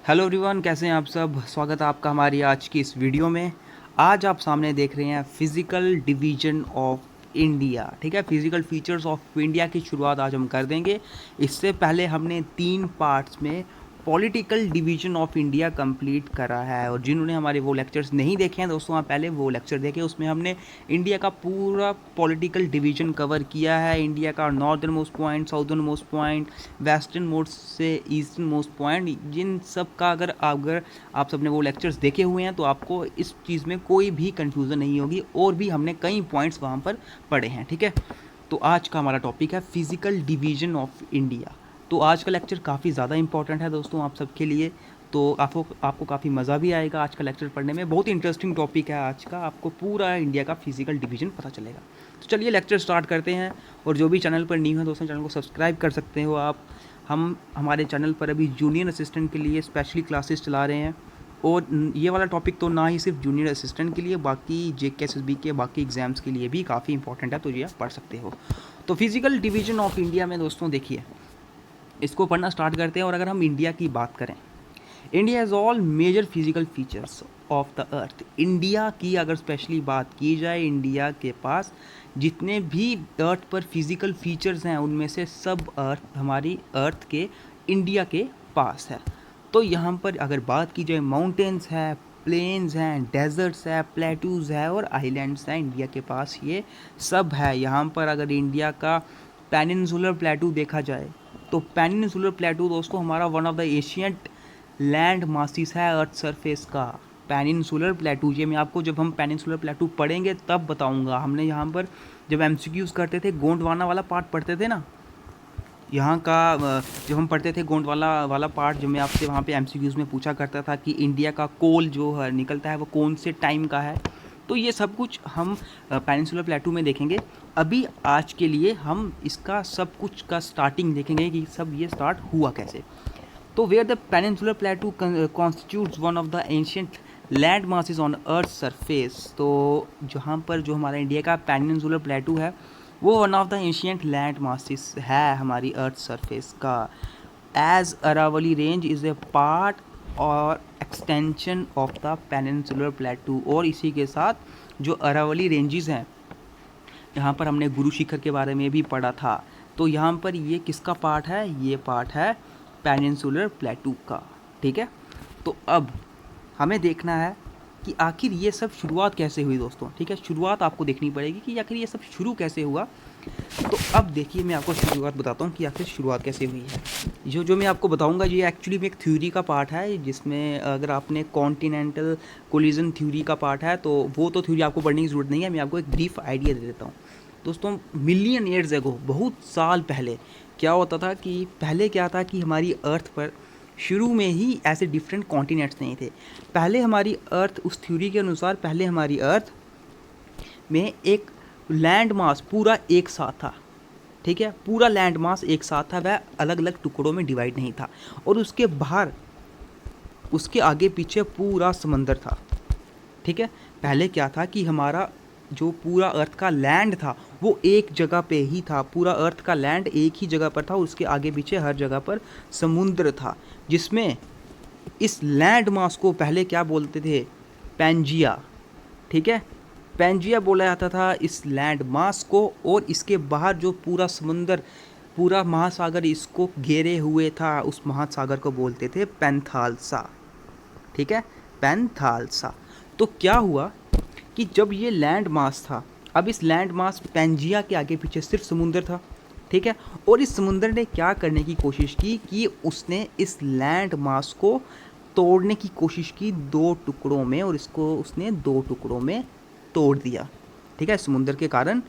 Hello everyone, कैसे हैं आप सब। स्वागत है आपका हमारी आज की इस वीडियो में। आज आप सामने देख रहे हैं फिज़िकल डिवीजन ऑफ इंडिया। ठीक है, फिज़िकल फीचर्स ऑफ इंडिया की शुरुआत आज हम कर देंगे। इससे पहले हमने 3 पार्ट्स में political division of India complete करा है, और जिन्होंने हमारे वो लेक्चर्स नहीं देखे हैं दोस्तों, आप पहले वो लेक्चर देखें। उसमें हमने इंडिया का पूरा पॉलिटिकल डिवीजन कवर किया है। इंडिया का northern most point, southern most point, western most से ईस्टर्न मोस्ट पॉइंट, जिन सब का अगर आप सबने वो लेक्चर्स देखे हुए हैं तो आपको इस चीज़ में कोई भी कन्फ्यूज़न नहीं होगी। और भी हमने कई पॉइंट्स वहाँ पर पढ़े हैं। ठीक है, तो आज का हमारा टॉपिक है फिज़िकल डिवीजन ऑफ इंडिया। तो आज का लेक्चर काफ़ी ज़्यादा इंपॉर्टेंट है दोस्तों आप सबके लिए। तो आपको काफ़ी मज़ा भी आएगा आज का लेक्चर पढ़ने में। बहुत इंटरेस्टिंग टॉपिक है आज का, आपको पूरा इंडिया का फिजिकल डिवीजन पता चलेगा। तो चलिए लेक्चर स्टार्ट करते हैं। और जो भी चैनल पर न्यू है दोस्तों, चैनल को सब्सक्राइब कर सकते हो आप। हम हमारे चैनल पर अभी जूनियर असिस्टेंट के लिए स्पेशली क्लासेस चला रहे हैं। और ये वाला टॉपिक तो ना ही सिर्फ जूनियर असिस्टेंट के लिए, बाकी जेके एसएसबी के बाकी एग्ज़ाम्स के लिए भी काफ़ी इंपॉर्टेंट है, तो ये आप पढ़ सकते हो। तो फिजिकल डिवीजन ऑफ इंडिया में दोस्तों देखिए, इसको पढ़ना स्टार्ट करते हैं। और अगर हम इंडिया की बात करें, India has all major physical features of the earth. India की अगर स्पेशली बात की जाए, इंडिया के पास जितने भी अर्थ पर फिजिकल फीचर्स हैं उनमें से सब अर्थ हमारी अर्थ के इंडिया के पास है। तो यहाँ पर अगर बात की जाए, माउंटेन्स है, प्लेन्स हैं, डेजर्ट्स है, प्लेटूज़ है और आइलैंड्स हैं, इंडिया के पास ये सब है। यहाँ पर अगर इंडिया का पेनिनसुलर प्लेटू देखा जाए तो पेनिनसुलर प्लेटू दोस्तों हमारा one of the ancient land masses है अर्थ सरफेस का। पेनिनसुलर प्लेटू, ये मैं आपको जब हम पेनिनसुलर प्लेटू पढ़ेंगे तब बताऊंगा। हमने यहाँ पर जब एमसीक्यूज़ करते थे, गोंडवाना वाला पार्ट पढ़ते थे ना, यहाँ का जब हम पढ़ते थे गोंडवाना वाला पार्ट, जो मैं आपसे वहाँ पे एमसीक्यूज़ में पूछा करता था कि इंडिया का कोल जो है निकलता है वो कौन से टाइम का है। तो ये सब कुछ हम पेनिनसुलर प्लेटू में देखेंगे। अभी आज के लिए हम इसका सब कुछ का स्टार्टिंग देखेंगे कि सब ये स्टार्ट हुआ कैसे। तो where the peninsular plateau constitutes one of the ancient land masses on earth surface. तो जहाँ पर जो हमारा इंडिया का पेनिनसुलर प्लेटू है वो one of the ancient land masses है हमारी अर्थ सरफेस का। As Aravalli range is a part और extension of the peninsular plateau. और इसी के साथ जो अरावली रेंजेस हैं, यहाँ पर हमने गुरु शिखर के बारे में भी पढ़ा था। तो यहाँ पर ये किसका पार्ट है? ये पार्ट है पेनिनसुलर प्लेटू का। ठीक है, तो अब हमें देखना है कि आखिर ये सब शुरुआत कैसे हुई दोस्तों। ठीक है, शुरुआत आपको देखनी पड़ेगी कि आखिर ये सब शुरू कैसे हुआ। तो अब देखिए, मैं आपको शुरुआत बताता हूँ कि आखिर शुरुआत कैसे हुई है। जो मैं आपको बताऊँगा ये एक्चुअली में एक थ्योरी का पार्ट है, जिसमें अगर आपने कॉन्टिनेंटल कोलिजन थ्योरी का पार्ट है तो वो तो थ्योरी आपको पढ़ने की ज़रूरत नहीं है। मैं आपको एक ब्रीफ आइडिया दे देता हूँ दोस्तों। मिलियन ईयर्स एगो, बहुत साल पहले क्या होता था कि पहले क्या था कि हमारी अर्थ पर शुरू में ही ऐसे डिफरेंट कॉन्टिनेंट्स नहीं थे। पहले हमारी अर्थ, उस थ्योरी के अनुसार पहले हमारी अर्थ में एक लैंड मास पूरा एक साथ था। ठीक है, पूरा लैंड मास एक साथ था, वह अलग अलग टुकड़ों में डिवाइड नहीं था। और उसके बाहर, उसके आगे पीछे पूरा समंदर था। ठीक है, पहले क्या था कि हमारा जो पूरा अर्थ का लैंड था वो एक जगह पे ही था। पूरा अर्थ का लैंड एक ही जगह पर था, उसके आगे पीछे हर जगह पर समुद्र था, जिसमें इस लैंड मास को पहले क्या बोलते थे? पैंजिया। ठीक है, पैंजिया बोला जाता था इस लैंड मास को। और इसके बाहर जो पूरा समुंदर, पूरा महासागर इसको घेरे हुए था, उस महासागर को बोलते थे पैंथालसा। ठीक है, पैंथालसा। तो क्या हुआ कि जब ये लैंड मास था, अब इस लैंड मास पैंजिया के आगे पीछे सिर्फ समुंदर था। ठीक है, और इस समुंदर ने क्या करने की कोशिश की कि उसने इस लैंड मास को तोड़ने की कोशिश की दो टुकड़ों में, और इसको उसने दो टुकड़ों में तोड़ दिया। ठीक है, समुंदर के कारण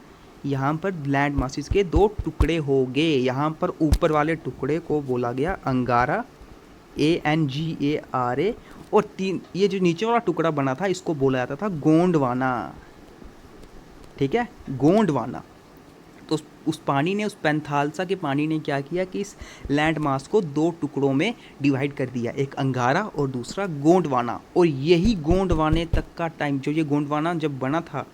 यहाँ पर लैंड मासिस के दो टुकड़े हो गए। यहाँ पर ऊपर वाले टुकड़े को बोला गया अंगारा, ANGARA। और ये जो नीचे वाला टुकड़ा बना था इसको बोला जाता था गोंडवाना। ठीक है, गोंडवाना। तो उस पानी ने, उस पैंथालसा के पानी ने क्या किया कि इस लैंड मास को दो टुकड़ों में डिवाइड कर दिया, एक अंगारा और दूसरा गोंडवाना। और यही गोंडवाने तक का टाइम, जो ये गोंडवाना जब बना था,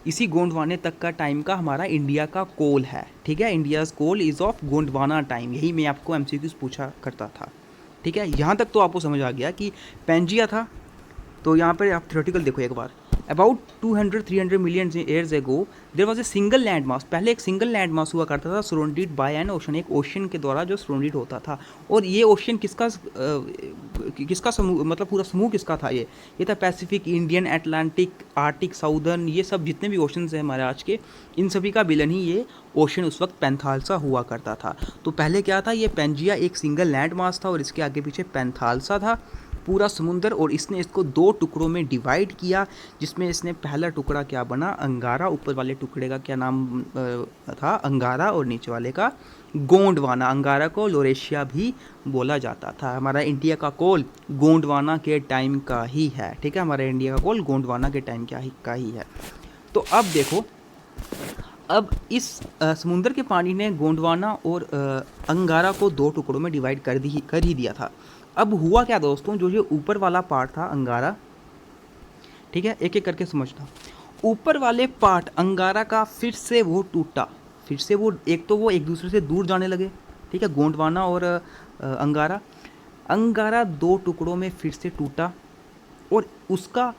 इसी गोंडवाने तक का टाइम का हमारा इंडिया का कोल है। ठीक है, India's coal is of Gondwana time. यही मैं आपको एमसीक्यूज़ पूछा करता था। ठीक है, यहाँ तक तो आपको समझ आ गया कि पेंजिया था। तो यहाँ पर आप थ्योरेटिकल देखो एक बार, about 200-300 million years ago there was a single land mass. पहले एक सिंगल लैंड मास हुआ करता था सराउंडेड बाय एन ओशन, एक ओशन के द्वारा जो सराउंडेड होता था। और ये ओशन किसका समूह, मतलब पूरा समूह किसका था? ये था Pacific, Indian, Atlantic, Arctic, southern, ये सब जितने भी ओशंस हैं हमारे आज के, इन सभी का विलन ही ये ओशन उस वक्त पैंथालसा हुआ करता था। तो पहले क्या था, ये पेंजिया एक सिंगल लैंड मास था और इसके आगे पीछे पैंथालसा था पूरा समुंदर। और इसने इसको 2 टुकड़ों में डिवाइड किया, जिसमें इसने पहला टुकड़ा क्या बना, अंगारा। ऊपर वाले टुकड़े का क्या नाम था, अंगारा, और नीचे वाले का गोंडवाना। अंगारा को लोरेशिया भी बोला जाता था। हमारा इंडिया का कोल गोंडवाना के टाइम का ही है, ठीक है, हमारा इंडिया का कोल गोंडवाना के टाइम का ही है। तो अब देखो, अब इस समुंदर के पानी ने गोंडवाना और अंगारा को 2 टुकड़ों में डिवाइड कर ही दिया था। अब हुआ क्या दोस्तों, जो ये ऊपर वाला पार्ट था अंगारा, ठीक है, एक एक करके समझना। ऊपर वाले पार्ट अंगारा का फिर से वो टूटा, फिर से वो एक दूसरे से दूर जाने लगे, ठीक है, गोंडवाना और अंगारा 2 टुकड़ों में फिर से टूटा। और उसका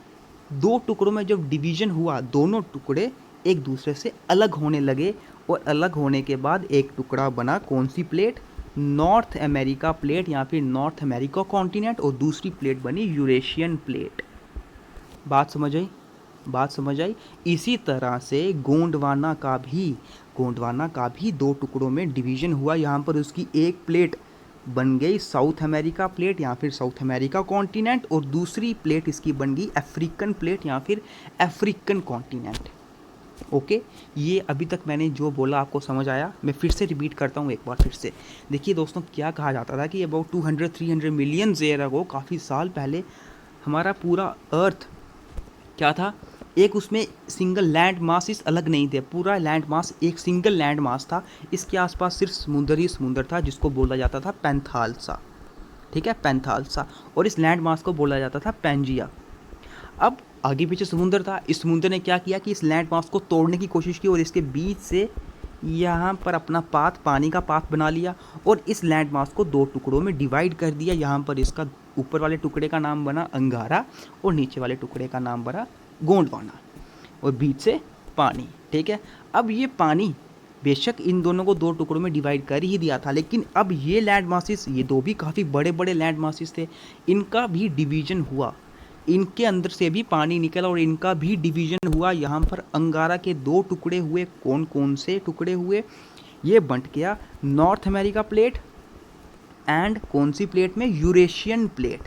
2 टुकड़ों में जब डिवीज़न हुआ, दोनों टुकड़े एक दूसरे से अलग होने लगे। और अलग होने के बाद एक टुकड़ा बना, कौन सी प्लेट, नॉर्थ अमेरिका प्लेट या फिर नॉर्थ अमेरिका कॉन्टिनेंट। और दूसरी प्लेट बनी यूरेशियन प्लेट। बात समझ आई? इसी तरह से गोंडवाना का भी 2 टुकड़ों में डिवीज़न हुआ। यहाँ पर उसकी एक प्लेट बन गई साउथ अमेरिका प्लेट या फिर साउथ अमेरिका कॉन्टिनेंट, और दूसरी प्लेट इसकी बन गई अफ्रीकन प्लेट या फिर अफ्रीकन कॉन्टिनेंट। ओके, ये अभी तक मैंने जो बोला आपको समझ आया? मैं फिर से रिपीट करता हूँ एक बार फिर से। देखिए दोस्तों, क्या कहा जाता था कि अबाउट 200-300 मिलियन ईयर अगो, काफ़ी साल पहले, हमारा पूरा अर्थ क्या था, एक उसमें सिंगल लैंड मास अलग नहीं थे, पूरा लैंड मास एक सिंगल लैंड मास था। इसके आसपास सिर्फ समुंदर ही समुंदर था, जिसको बोला जाता था पैंथालसा, ठीक है, पैंथालसा। और इस लैंड मास को बोला जाता था पेंजिया। अब आगे पीछे समुंदर था, इस समुंदर ने क्या किया कि इस लैंड मास को तोड़ने की कोशिश की और इसके बीच से यहाँ पर अपना पाथ, पानी का पाथ बना लिया और इस लैंड मास को 2 टुकड़ों में डिवाइड कर दिया। यहाँ पर इसका ऊपर वाले टुकड़े का नाम बना अंगारा और नीचे वाले टुकड़े का नाम बना गोंडवाना, और बीच से पानी, ठीक है। अब ये पानी बेशक इन दोनों को 2 टुकड़ों में डिवाइड कर ही दिया था, लेकिन अब ये लैंड मासिस, ये 2 भी काफ़ी बड़े बड़े लैंड मासिस थे, इनका भी डिवीज़न हुआ, इनके अंदर से भी पानी निकला और इनका भी डिवीज़न हुआ। यहाँ पर अंगारा के 2 टुकड़े हुए। कौन कौन से टुकड़े हुए? ये बंट गया नॉर्थ अमेरिका प्लेट एंड कौन सी प्लेट में, यूरेशियन प्लेट।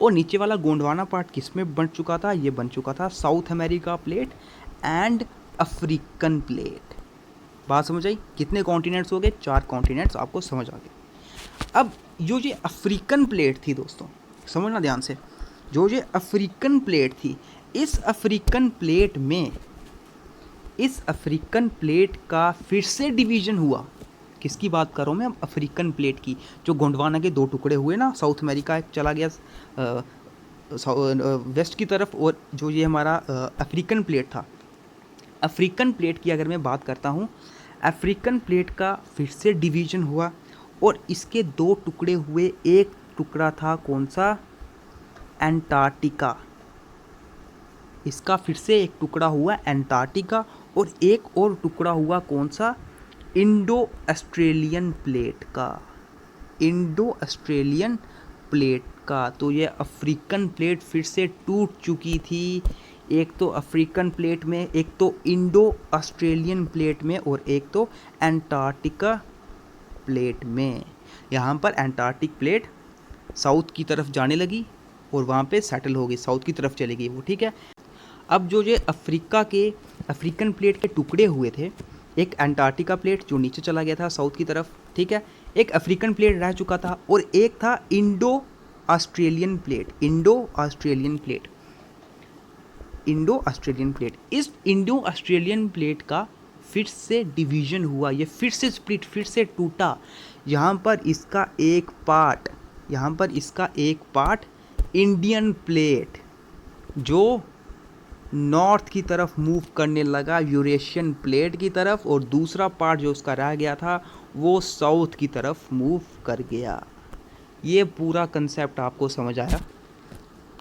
और नीचे वाला गोंडवाना पार्ट किस में बन चुका था? ये बन चुका था south America plate and African plate. बात समझ आई? कितने कॉन्टिनेंट्स हो गए? 4 कॉन्टिनेंट्स आपको समझ आ गए। अब जो ये अफ्रीकन प्लेट थी दोस्तों, समझना ध्यान से, जो ये अफ्रीकन प्लेट थी, इस अफ्रीकन प्लेट का फिर से डिवीज़न हुआ। किसकी बात कर रहा हूँ मैं? अफ्रीकन प्लेट की। जो गोंडवाना के 2 टुकड़े हुए ना, साउथ अमेरिका एक चला गया वेस्ट की तरफ, और जो ये हमारा अफ्रीकन प्लेट था, अफ्रीकन प्लेट की अगर मैं बात करता हूँ, अफ्रीकन प्लेट का फिर से डिवीज़न हुआ और इसके 2 टुकड़े हुए। एक टुकड़ा था कौन सा? एंटार्क्टिका। इसका फिर से एक टुकड़ा हुआ एंटार्क्टिका, और एक और टुकड़ा हुआ कौन सा? इंडो ऑस्ट्रेलियन प्लेट का, इंडो ऑस्ट्रेलियन प्लेट का। तो ये अफ्रीकन प्लेट फिर से टूट चुकी थी, एक तो अफ्रीकन प्लेट में, एक तो इंडो ऑस्ट्रेलियन प्लेट में, और एक तो एंटार्क्टिका प्लेट में। यहाँ पर एंटार्क्टिक प्लेट साउथ की तरफ जाने लगी और वहाँ पे सेटल हो गई, साउथ की तरफ चली गई वो, ठीक है। अब जो ये अफ्रीकन प्लेट के टुकड़े हुए थे, एक एंटार्क्टिका प्लेट जो नीचे चला गया था साउथ की तरफ, ठीक है, एक अफ्रीकन प्लेट रह चुका था, और एक था Indo Australian plate. Indo Australian plate, इस इंडो ऑस्ट्रेलियन प्लेट का फिर से डिवीज़न हुआ, ये फिर से स्प्लिट, फिर से टूटा। यहाँ पर इसका एक पार्ट इंडियन प्लेट जो नॉर्थ की तरफ मूव करने लगा, यूरेशियन प्लेट की तरफ, और दूसरा पार्ट जो उसका रह गया था वो साउथ की तरफ मूव कर गया। ये पूरा कंसेप्ट आपको समझ आया?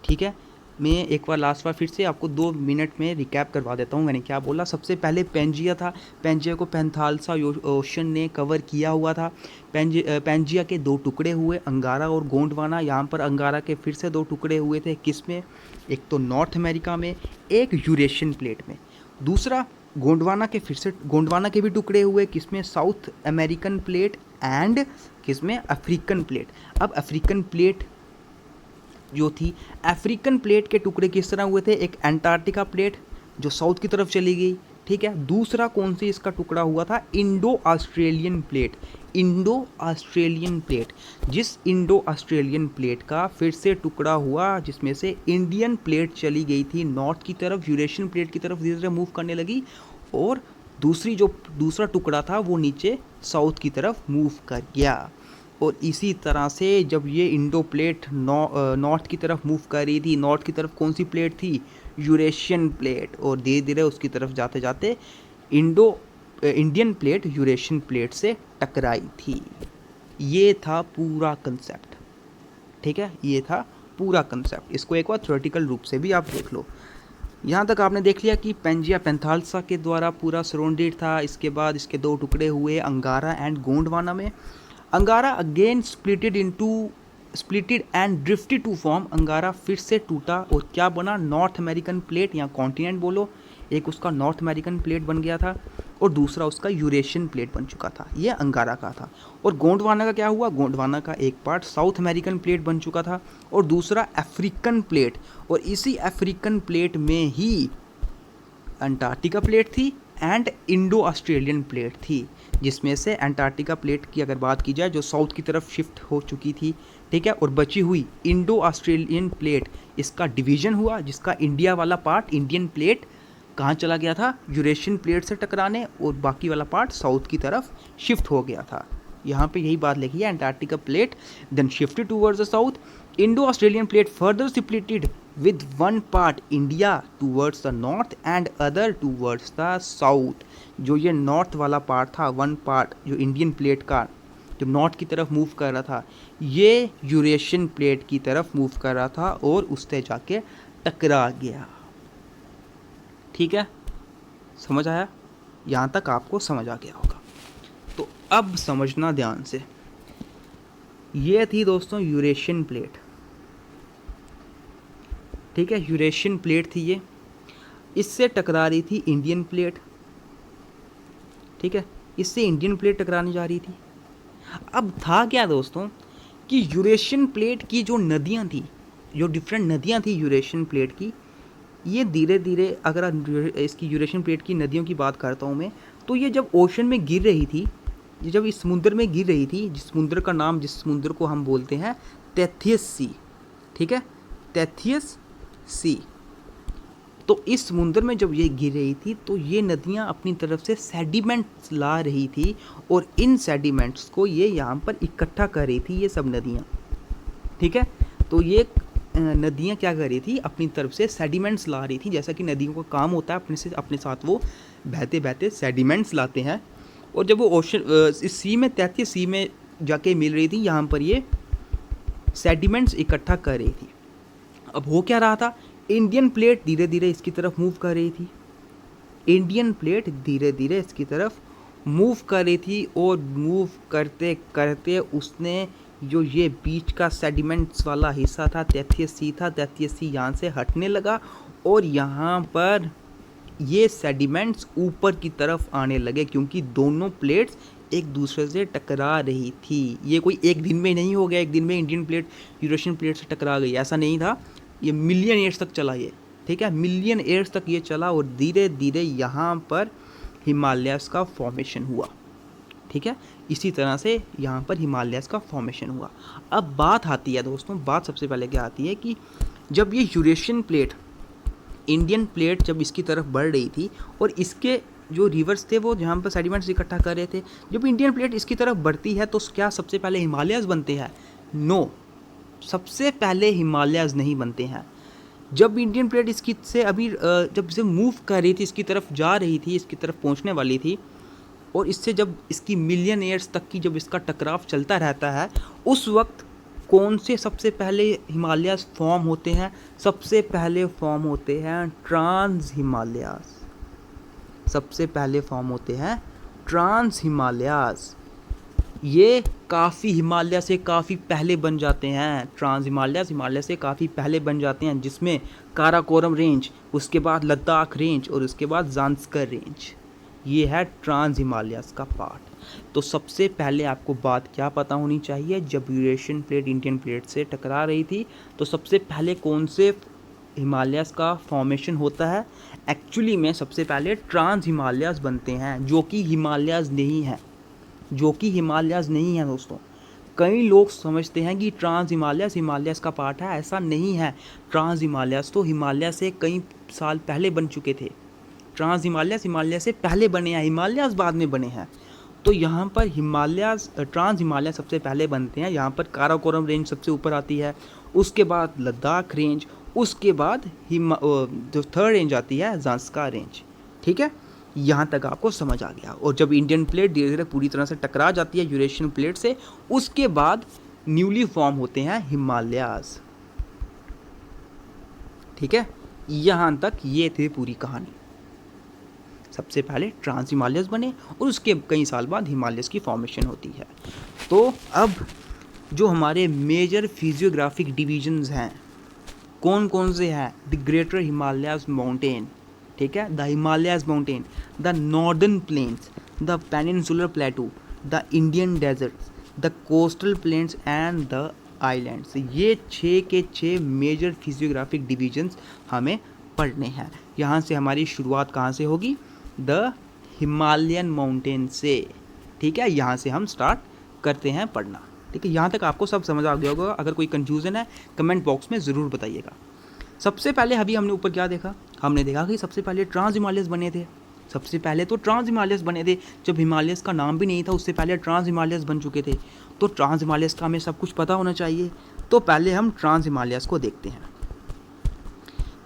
ठीक है, मैं एक बार लास्ट बार फिर से आपको 2 मिनट में रिकैप करवा देता हूँ मैंने क्या बोला। सबसे पहले पेंजिया था, पेंजिया को पैंथालसा ओशन ने कवर किया हुआ था। पेंजिया के 2 टुकड़े हुए, अंगारा और गोंडवाना। यहाँ पर अंगारा के फिर से 2 टुकड़े हुए थे, किस में? एक तो नॉर्थ अमेरिका में, एक यूरेशियन प्लेट में। दूसरा गोंडवाना के फिर से गोंडवाना के भी टुकड़े हुए, किसमें? साउथ अमेरिकन प्लेट एंड किसमें? African plate. अब अफ्रीकन प्लेट जो थी, अफ्रीकन प्लेट के टुकड़े किस तरह हुए थे? एक एंटार्क्टिका प्लेट जो साउथ की तरफ चली गई, ठीक है। दूसरा कौन सी इसका टुकड़ा हुआ था? Indo Australian plate. Indo Australian plate, जिस इंडो ऑस्ट्रेलियन प्लेट का फिर से टुकड़ा हुआ, जिसमें से इंडियन प्लेट चली गई थी नॉर्थ की तरफ, यूरेशियन प्लेट की तरफ धीरे धीरे मूव करने लगी, और दूसरा टुकड़ा था वो नीचे साउथ की तरफ मूव कर गया। और इसी तरह से जब ये इंडो प्लेट नॉर्थ की तरफ मूव कर रही थी, नॉर्थ की तरफ कौन सी प्लेट थी? Eurasian plate. और धीरे धीरे उसकी तरफ जाते जाते इंडियन प्लेट यूरेशियन प्लेट से टकराई थी। ये था पूरा कंसेप्ट, ठीक है, ये था पूरा कंसेप्ट। इसको एक बार थ्योरेटिकल रूप से भी आप देख लो। यहाँ तक आपने देख लिया कि पेंजिया पैंथालसा के द्वारा पूरा सराउंडेड था। इसके बाद इसके 2 टुकड़े हुए, अंगारा एंड गोंडवाना में। Angara again splitted and drifted to form. Angara फिर से टूटा और क्या बना? नॉर्थ अमेरिकन प्लेट या कॉन्टिनेंट बोलो। एक उसका नॉर्थ अमेरिकन प्लेट बन गया था और दूसरा उसका यूरेशियन प्लेट बन चुका था। ये अंगारा का था। और गोंडवाना का क्या हुआ? गोंडवाना का एक पार्ट साउथ अमेरिकन प्लेट बन चुका था और दूसरा अफ्रीकन प्लेट। और इसी अफ्रीकन प्लेट में ही अंटार्कटिका प्लेट थी एंड इंडो ऑस्ट्रेलियन प्लेट थी, जिसमें से अंटार्कटिका प्लेट की अगर बात की जाए जो साउथ की तरफ शिफ्ट हो चुकी थी, ठीक है, और बची हुई इंडो ऑस्ट्रेलियन प्लेट, इसका डिवीजन हुआ, जिसका इंडिया वाला पार्ट, इंडियन प्लेट, कहाँ चला गया था? यूरेशियन प्लेट से टकराने, और बाकी वाला पार्ट साउथ की तरफ शिफ्ट हो गया था। यहाँ पे यही बात लिखी है, Antarctica plate then shifted towards the south, Indo Australian plate further splitted with one part India towards the north and other towards the south। जो ये नॉर्थ वाला पार्ट था, वन पार्ट जो इंडियन प्लेट का जो नॉर्थ की तरफ move कर रहा था, ये यूरेशियन प्लेट की तरफ मूव कर रहा था और उससे जाके टकरा गया। ठीक है, समझ आया? यहाँ तक आपको समझ आ गया होगा। तो अब समझना ध्यान से, ये थी दोस्तों यूरेशियन प्लेट, ठीक है, यूरेशियन प्लेट थी ये। इससे टकरा रही थी इंडियन प्लेट, ठीक है, इससे इंडियन प्लेट टकराने जा रही थी। अब था क्या दोस्तों कि यूरेशियन प्लेट की जो नदियाँ थी, जो डिफरेंट नदियाँ थी यूरेशियन प्लेट की, ये धीरे धीरे, अगर इसकी यूरेशियन प्लेट की नदियों की बात करता हूँ मैं, तो ये जब ओशन में गिर रही थी, ये जब इस समुद्र में गिर रही थी, जिस समुद्र का नाम, जिस समुद्र को हम बोलते हैं तैथियस सी, ठीक है, तैथियस सी, तो इस समुद्र में जब ये गिर रही थी तो ये नदियाँ अपनी तरफ से सेडिमेंट्स ला रही थी और इन सेडिमेंट्स को ये यहाँ पर इकट्ठा कर रही थी, ये सब नदियाँ, ठीक है। तो ये नदियाँ क्या कर रही थी? अपनी तरफ से सेडिमेंट्स ला रही थी, जैसा कि नदियों का काम होता है, अपने साथ वो बहते बहते सेडिमेंट्स लाते हैं। और जब वो ओशन इस सी में, तैतीय सी में जाके मिल रही थी, यहाँ पर ये सेडिमेंट्स इकट्ठा कर रही थी। अब हो क्या रहा था? इंडियन प्लेट धीरे धीरे इसकी तरफ मूव कर रही थी, इंडियन प्लेट धीरे धीरे इसकी तरफ मूव कर रही थी, और मूव करते करते उसने जो ये बीच का सेडिमेंट्स वाला हिस्सा था, तैतीयस सी था, तैतीयस सी यहाँ से हटने लगा और यहाँ पर ये सेडिमेंट्स ऊपर की तरफ आने लगे, क्योंकि दोनों प्लेट्स एक दूसरे से टकरा रही थी। ये कोई एक दिन में नहीं हो गया, एक दिन में इंडियन प्लेट यूरेशियन प्लेट से टकरा गई, ऐसा नहीं था। ये मिलियन ईयर्स तक चला ये, ठीक है, मिलियन ईयर्स तक ये चला और धीरे धीरे यहाँ पर हिमालयस का फॉर्मेशन हुआ, ठीक है। इसी तरह से यहाँ पर हिमालयस का फॉर्मेशन हुआ। अब बात आती है दोस्तों, बात सबसे पहले क्या आती है कि जब ये यूरेशियन प्लेट, इंडियन प्लेट जब इसकी तरफ बढ़ रही थी और इसके जो रिवर्स थे वो जहाँ पर सेडिमेंट्स इकट्ठा कर रहे थे, जब इंडियन प्लेट इसकी तरफ बढ़ती है तो क्या सबसे पहले हिमालयस बनते हैं? नो, सबसे पहले हिमालयस नहीं बनते हैं। जब इंडियन प्लेट इसकी से अभी जब से मूव कर रही थी, इसकी तरफ जा रही थी, इसकी तरफ पहुंचने वाली थी, और इससे जब इसकी मिलियन ईयर्स तक की जब इसका टकराव चलता रहता है, उस वक्त कौन से सबसे पहले हिमालयास फॉर्म होते हैं? सबसे पहले फॉर्म होते हैं ट्रांस हिमालयास। सबसे पहले फॉर्म होते हैं ट्रांस हिमालयास। ये काफ़ी हिमालय से काफ़ी पहले बन जाते हैं। ट्रांस हिमालयास हिमालय से काफ़ी पहले बन जाते हैं, जिसमें काराकोरम रेंज, उसके बाद लद्दाख रेंज और उसके बाद ज़ांस्कर रेंज। ये है ट्रांस हिमालयास का पार्ट। तो सबसे पहले आपको बात क्या पता होनी चाहिए, जब यूरेशियन प्लेट इंडियन प्लेट से टकरा रही थी तो सबसे पहले कौन से हिमालयास का फॉर्मेशन होता है? एक्चुअली में सबसे पहले ट्रांस हिमालयास बनते हैं, जो कि हिमालयास नहीं है, जो कि हिमालयास नहीं है दोस्तों। कई लोग समझते हैं कि ट्रांस हिमालयास हिमालयास का पार्ट है, ऐसा नहीं है। ट्रांस हिमालयास तो हिमालय से कई साल पहले बन चुके थे। ट्रांस हिमालयास हिमालय से पहले बने हैं, हिमालयास बाद में बने हैं। तो यहाँ पर हिमालयास ट्रांस हिमालय सबसे पहले बनते हैं। यहाँ पर काराकोरम रेंज सबसे ऊपर आती है, उसके बाद लद्दाख रेंज, उसके बाद जो थर्ड रेंज आती है ज़ांस्कर रेंज। ठीक है, यहाँ तक आपको समझ आ गया। और जब इंडियन प्लेट धीरे धीरे पूरी तरह से टकरा जाती है यूरेशियन प्लेट से, उसके बाद न्यूली फॉर्म होते हैं हिमालयास। ठीक है, यहाँ तक ये थी पूरी कहानी। सबसे पहले ट्रांस हिमालयस बने और उसके कई साल बाद हिमालयस की फॉर्मेशन होती है। तो अब जो हमारे मेजर फिजियोग्राफिक डिवीजन्स हैं, कौन कौन से हैं? द ग्रेटर हिमालयास माउंटेन, ठीक है, the Himalayas mountain, the northern plains, the peninsular plateau, the Indian deserts, the coastal plains and the islands. ये 6 के 6 मेजर फिजियोग्राफिक डिवीजन्स हमें पढ़ने हैं। यहाँ से हमारी शुरुआत कहाँ से होगी? द हिमालयन माउंटेन से। ठीक है, यहाँ से हम स्टार्ट करते हैं पढ़ना। ठीक है, यहाँ तक आपको सब समझ आ गया होगा। अगर कोई कंफ्यूजन है कमेंट बॉक्स में ज़रूर बताइएगा। सबसे पहले अभी हमने ऊपर क्या देखा? हमने देखा कि सबसे पहले ट्रांस हिमालयस बने थे। सबसे पहले तो ट्रांस हिमालयस बने थे, जब हिमालयस का नाम भी नहीं था उससे पहले ट्रांस हिमालयस बन चुके थे। तो ट्रांस हिमालयस का हमें सब कुछ पता होना चाहिए। तो पहले हम ट्रांस हिमालयस को देखते हैं।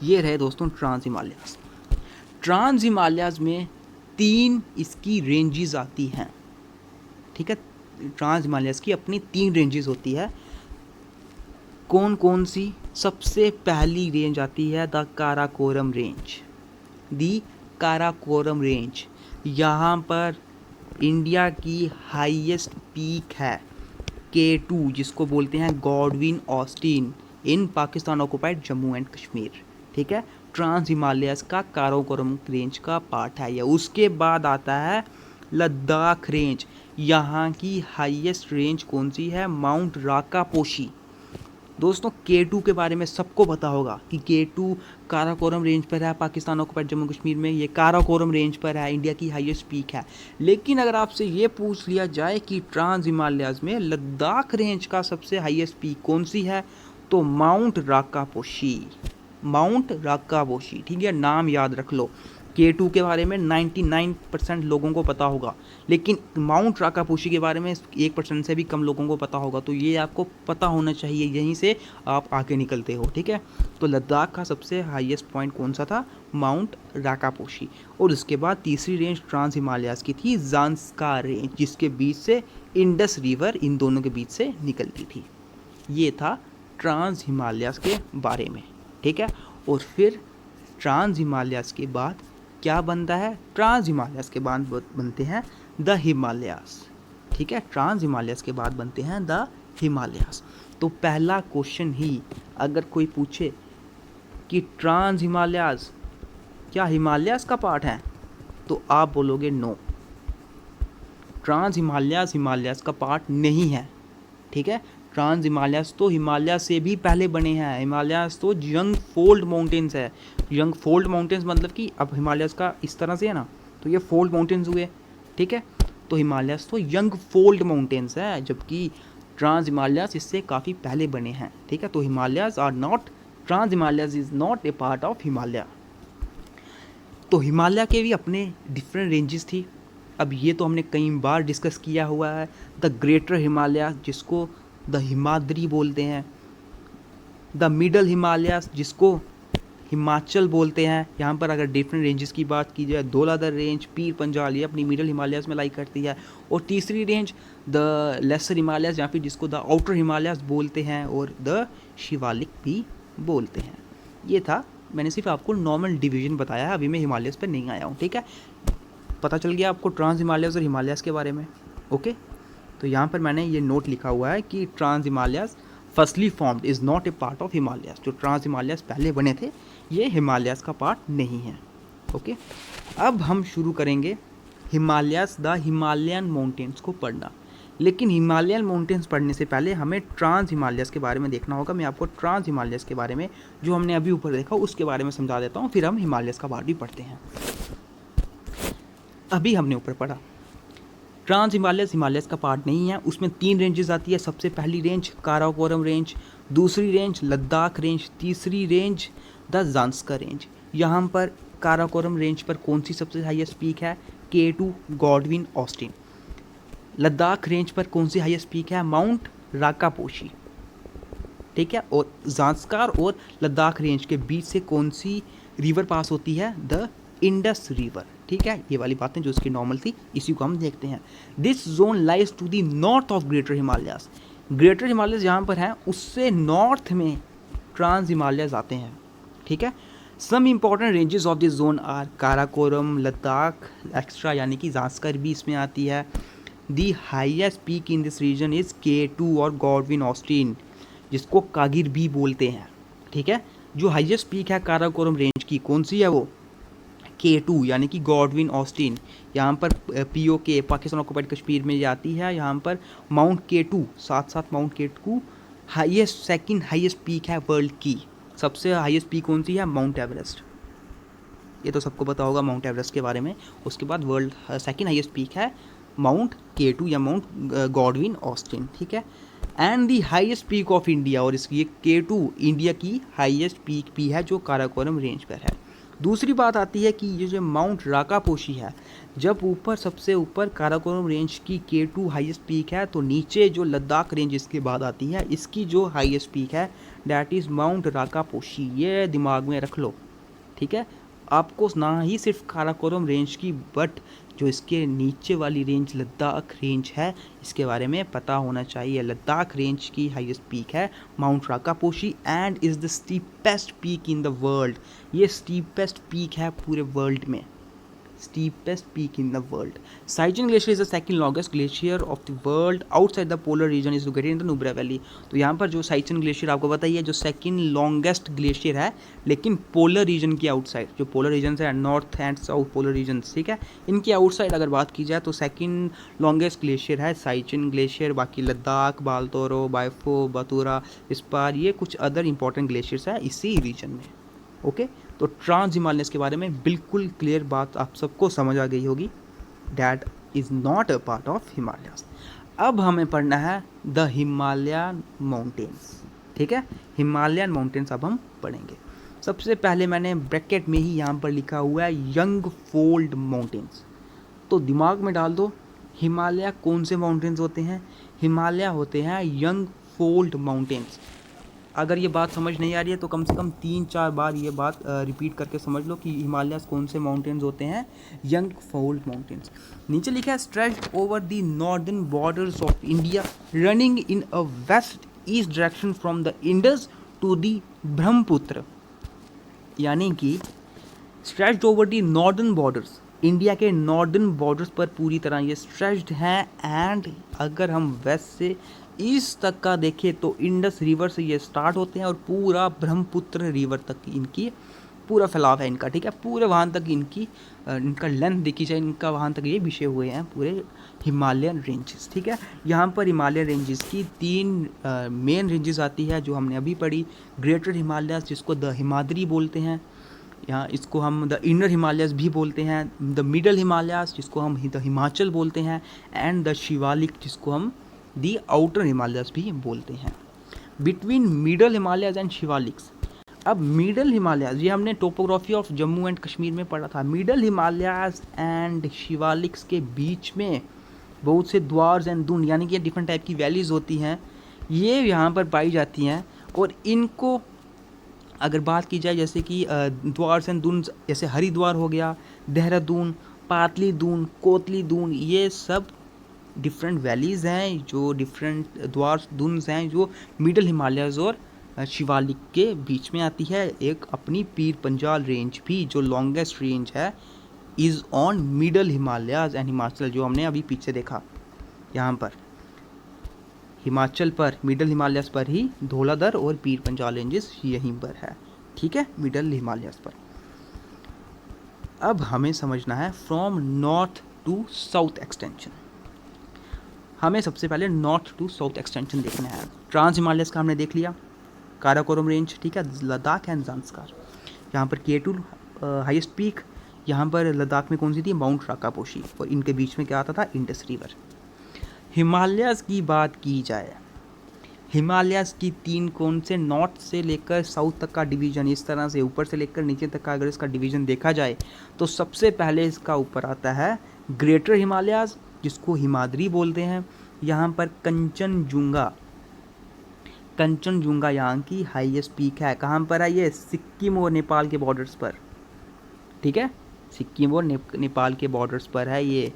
ये रहे दोस्तों ट्रांस हिमालयस। ट्रांस हिमालयास में 3 इसकी रेंजेस आती हैं। ठीक है, ट्रांस हिमालयास की अपनी 3 रेंजेस होती है। कौन कौन सी? सबसे पहली रेंज आती है the Karakoram range. The Karakoram range, यहाँ पर इंडिया की हाईएस्ट पीक है K2, जिसको बोलते हैं Godwin Austen, in Pakistan occupied Jammu and Kashmir. ठीक है, ट्रांस हिमालयास का काराकोरम रेंज का पार्ट है यह। उसके बाद आता है लद्दाख रेंज। यहाँ की हाईएस्ट रेंज कौन सी है? माउंट राकापोशी। दोस्तों K2 के बारे में सबको पता होगा कि K2 काराकोरम रेंज पर है, पाकिस्तान ऑक्युपाइड जम्मू कश्मीर में ये काराकोरम रेंज पर है, इंडिया की हाईएस्ट पीक है। लेकिन अगर आपसे ये पूछ लिया जाए कि ट्रांस हिमालयास में लद्दाख रेंज का सबसे हाईएस्ट पीक कौन सी है, तो माउंट राकापोशी। माउंट राकापोशी, ठीक है, नाम याद रख लो। K2 के बारे में 99% लोगों को पता होगा, लेकिन माउंट राकापोशी के बारे में 1% से भी कम लोगों को पता होगा। तो ये आपको पता होना चाहिए, यहीं से आप आगे निकलते हो। ठीक है, तो लद्दाख का सबसे हाईएस्ट पॉइंट कौन सा था? माउंट राकापोशी। और उसके बाद तीसरी रेंज ट्रांस हिमालयास की थी ज़ांस्कर रेंज, जिसके बीच से इंडस रिवर इन दोनों के बीच से निकलती थी। ये था ट्रांस हिमालयास के बारे में। ठीक है, और फिर ट्रांस हिमालयास के बाद क्या बनता है? ट्रांस हिमालयास के बाद बनते हैं द हिमालयास। ठीक है, ट्रांस हिमालयास के बाद बनते हैं द हिमालयास। तो पहला क्वेश्चन ही अगर कोई पूछे कि ट्रांस हिमालयास क्या हिमालयास का पार्ट है, तो आप बोलोगे नो, ट्रांस हिमालयास हिमालयास का पार्ट नहीं है। ठीक है, ट्रांस हिमालयास तो हिमालय से भी पहले बने हैं। हिमालयास तो यंग फोल्ड माउंटेन्स है। यंग फोल्ड माउंटेन्स मतलब कि अब हिमालयास का इस तरह से है ना, तो ये फोल्ड माउंटेन्स हुए। ठीक है, तो हिमालयास तो यंग फोल्ड माउंटेन्स है, जबकि ट्रांस हिमालयास इससे काफ़ी पहले बने हैं। ठीक है, तो Himalayas are not, trans Himalayas is not a part of Himalaya. तो हिमालय के भी अपने डिफरेंट रेंजेस थी। अब ये तो हमने कई बार डिस्कस किया हुआ है। द ग्रेटर हिमालयास, जिसको द हिमाद्री बोलते हैं, द मिडल हिमालयास, जिसको हिमाचल बोलते हैं। यहाँ पर अगर डिफरेंट रेंजेस की बात की जाए, धौलाधर रेंज, पीर पंजाल, ये अपनी मिडल हिमालयाज़ में लाई करती है। और तीसरी रेंज द लेसर हिमालयाज़, या फिर जिसको द आउटर हिमालयाज़ बोलते हैं और द शिवालिक भी बोलते हैं। ये था, मैंने सिर्फ आपको नॉर्मल डिवीजन बताया है, अभी मैं हिमालयस पर नहीं आया हूँ, ठीक है। पता चल गया आपको ट्रांस हिमालयस और हिमालयस के बारे में, ओके। तो यहाँ पर मैंने ये नोट लिखा हुआ है कि trans Himalayas firstly formed is not a part of Himalayas. जो ट्रांस हिमालयस पहले बने थे, ये हिमालयस का पार्ट नहीं है, ओके। अब हम शुरू करेंगे हिमालयस द हिमालयन माउंटेन्स को पढ़ना। लेकिन हिमालयन माउंटेन्स पढ़ने से पहले हमें ट्रांस हिमालयस के बारे में देखना होगा। मैं आपको ट्रांस हिमालयस के बारे में, जो हमने अभी ऊपर देखा, उसके बारे में समझा देता हूँ, फिर हम हिमालयस का पार्ट भी पढ़ते हैं। अभी हमने ऊपर पढ़ा ट्रांस हिमालयस हिमालयस का पार्ट नहीं है। उसमें 3 रेंजेस आती है। सबसे पहली रेंज काराकोरम रेंज, दूसरी रेंज लद्दाख रेंज, तीसरी रेंज द ज़ांस्कर रेंज। यहाँ पर काराकोरम रेंज पर कौन सी सबसे हाईएस्ट पीक है? K2 Godwin Austen. Ladakh range पर कौन सी हाईएस्ट पीक है? माउंट राकापोशी, ठीक है। और ज़ांस्कर और लद्दाख रेंज के बीच से कौन सी रिवर पास होती है? द इंडस रिवर, ठीक है। ये वाली बातें जो इसकी नॉर्मल थी, इसी को हम देखते हैं। This zone lies to the north of greater Himalayas. Greater Himalayas जहाँ पर हैं, उससे नॉर्थ में ट्रांस हिमालयास आते हैं, ठीक है। Some important ranges of this zone are Karakoram, Ladakh extra, यानी कि ज़ांस्कर भी इसमें आती है। The highest peak in this region is K2 और गॉडविन ऑस्टिन, जिसको कागिर भी बोलते हैं, ठीक है। जो हाईएस्ट पीक है काराकोरम रेंज की, कौन सी है वो? K2, यानी कि गॉडविन ऑस्टिन। यहाँ पर POK, पाकिस्तान ऑक्युपाइड कश्मीर में ये आती है। यहाँ पर माउंट K2, साथ साथ mount K2 highest, second highest peak है वर्ल्ड की। सबसे हाईएस्ट पीक कौन सी है? Mount Everest. ये तो सबको पता होगा माउंट एवरेस्ट के बारे में। उसके बाद वर्ल्ड सेकंड हाईएस्ट पीक है माउंट K2 या माउंट गॉडविन ऑस्टिन, ठीक है। And the highest peak of India, और इसकी K2 इंडिया की हाईएस्ट पीक भी है, जो काराकोरम रेंज पर है। दूसरी बात आती है कि ये जो माउंट राकापोशी है, जब ऊपर सबसे ऊपर काराकोरम रेंज की K2 हाईएस्ट पीक है, तो नीचे जो लद्दाख रेंज इसके बाद आती है, इसकी जो हाईएस्ट पीक है डैट इज़ माउंट राकापोशी। ये दिमाग में रख लो, ठीक है। आपको ना ही सिर्फ काराकोरम रेंज की, बट जो इसके नीचे वाली रेंज लद्दाख रेंज है, इसके बारे में पता होना चाहिए। लद्दाख रेंज की हाईएस्ट पीक है mount Rakaposhi and is the steepest peak in the world. ये स्टीपेस्ट पीक है पूरे वर्ल्ड में, steepest peak in the world. Saichen Glacier is the second longest glacier of the world outside the polar region is located in the Nubra Valley. तो यहाँ पर जो साइचन glacier आपको बताइए, जो सेकंड लॉन्गेस्ट ग्लेशियर है, लेकिन पोलर रीजन के आउटसाइड, जो पोलर रीजन है north and south polar region, ठीक है, इनके आउटसाइड अगर बात की जाए तो सेकंड लॉन्गेस्ट ग्लेशियर है साइचन ग्लेशियर। बाकी लद्दाख, बालतोरो, बाइफो, बतूरा, इस्पार, ये कुछ अदर इंपॉर्टेंट ग्लेशियर्स है इसी रीजन में, ओके। तो ट्रांस हिमालयस के बारे में बिल्कुल क्लियर बात आप सबको समझ आ गई होगी, that is not a part of Himalayas. अब हमें पढ़ना है द हिमालयन माउंटेन्स, ठीक है। हिमालयन माउंटेन्स अब हम पढ़ेंगे। सबसे पहले मैंने ब्रैकेट में ही यहाँ पर लिखा हुआ है यंग फोल्ड माउंटेन्स। तो दिमाग में डाल दो, हिमालय कौन से माउंटेन्स होते हैं? हिमालय होते हैं यंग फोल्ड माउंटेन्स। अगर ये बात समझ नहीं आ रही है तो कम से कम 3-4 बार ये बात रिपीट करके समझ लो कि हिमालयस कौन से माउंटेन्स होते हैं? Young fold mountains. नीचे लिखा है stretched over the northern borders of India running in a west east direction from the Indus to the Brahmaputra. यानी कि stretched over the northern borders, India के नॉर्दर्न बॉर्डर्स पर पूरी तरह ये स्ट्रेच्ड हैं। एंड अगर हम वेस्ट से ईस्ट तक का देखें तो इंडस रिवर से ये स्टार्ट होते हैं और पूरा ब्रह्मपुत्र रिवर तक इनकी पूरा फैलाव है इनका, ठीक है। पूरे वहाँ तक इनका लेंथ देखी जाए, इनका वहाँ तक ये बिछे हुए हैं पूरे हिमालयन रेंजेस, ठीक है। यहाँ पर हिमालयन रेंजेस की 3 मेन रेंजेस आती है जो हमने अभी पढ़ी। ग्रेटर हिमालयस, जिसको द हिमाद्री बोलते हैं, यहाँ इसको हम द इनर हिमालयस भी बोलते हैं। द मिडल हिमालयस, जिसको हम द हिमाचल बोलते हैं। एंड द शिवालिक, जिसको हम दी आउटर हिमालयस भी बोलते हैं। Between middle Himalayas and Shivaliks, अब मिडल हिमालयस, ये हमने topography of Jammu and Kashmir में पढ़ा था। मिडल हिमालयस एंड शिवालिक्स के बीच में बहुत से द्वार्स एंड दुंड, यानी कि डिफरेंट टाइप की वैलीज होती हैं, ये यहाँ पर पाई जाती हैं। और इनको अगर बात की जाए जैसे कि द्वार एंड दून, जैसे हरिद्वार हो गया, देहरादून, पातली दून, कोतली दून, ये सब डिफरेंट वैलीज़ हैं, जो डिफरेंट द्वार दून्स हैं, जो मिडल हिमालयज़ और शिवालिक के बीच में आती है। एक अपनी पीर पंजाल रेंज भी, जो लॉन्गेस्ट रेंज है, is on middle Himalayas and Himachal, जो हमने अभी पीछे देखा यहाँ पर हिमाचल पर, मिडल हिमालयस पर ही धौलाधर और पीर पंजाल रेंजेस यहीं पर है, ठीक है, मिडल हिमालयस पर। अब हमें समझना है from north to south extension. हमें सबसे पहले नॉर्थ टू साउथ एक्सटेंशन देखना है। ट्रांस हिमालयस का हमने देख लिया, काराकोरम रेंज, ठीक है, लद्दाख एंड ज़ांस्कार। यहाँ पर K2 हाईएस्ट पीक, यहाँ पर लद्दाख में कौन सी थी, माउंट राकापोशी, और इनके बीच में क्या आता था, इंडस रिवर। हिमालयस की बात की जाए, हिमालयस की तीन कौन से, नॉर्थ से लेकर साउथ तक का डिवीज़न, इस तरह से ऊपर से लेकर नीचे तक का अगर इसका डिवीज़न देखा जाए तो सबसे पहले इसका ऊपर आता है ग्रेटर हिमालयस, जिसको हिमाद्री बोलते हैं। यहाँ पर कंचनजुंगा, कंचनजुंगा यहाँ की हाईएस्ट पीक है। कहाँ पर है ये, सिक्किम और नेपाल के बॉर्डर्स पर, ठीक है, सिक्किम और नेपाल के बॉर्डर्स पर है ये।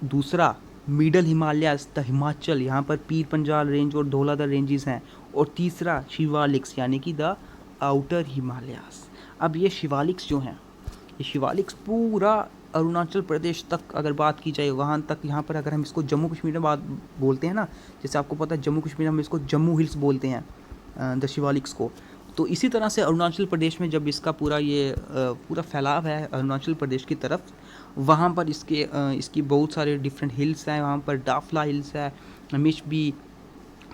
दूसरा मिडल हिमालयस द हिमाचल, यहाँ पर पीर पंजाल रेंज और धौलाधर रेंजेस हैं। और तीसरा शिवालिक्स यानी कि द आउटर हिमालयस। अब ये शिवालिक्स जो हैं, ये शिवालिक्स पूरा अरुणाचल प्रदेश तक अगर बात की जाए वहाँ तक, यहाँ पर अगर हम इसको जम्मू कश्मीर में बात बोलते हैं ना, जैसे आपको पता है जम्मू कश्मीर हम इसको जम्मू हिल्स बोलते हैं द शिवालिक्स को, तो इसी तरह से अरुणाचल प्रदेश में जब इसका पूरा ये पूरा फैलाव है अरुणाचल प्रदेश की तरफ, वहाँ पर इसकी बहुत सारे डिफरेंट हिल्स हैं। वहाँ पर डाफला हिल्स है, मिशबी,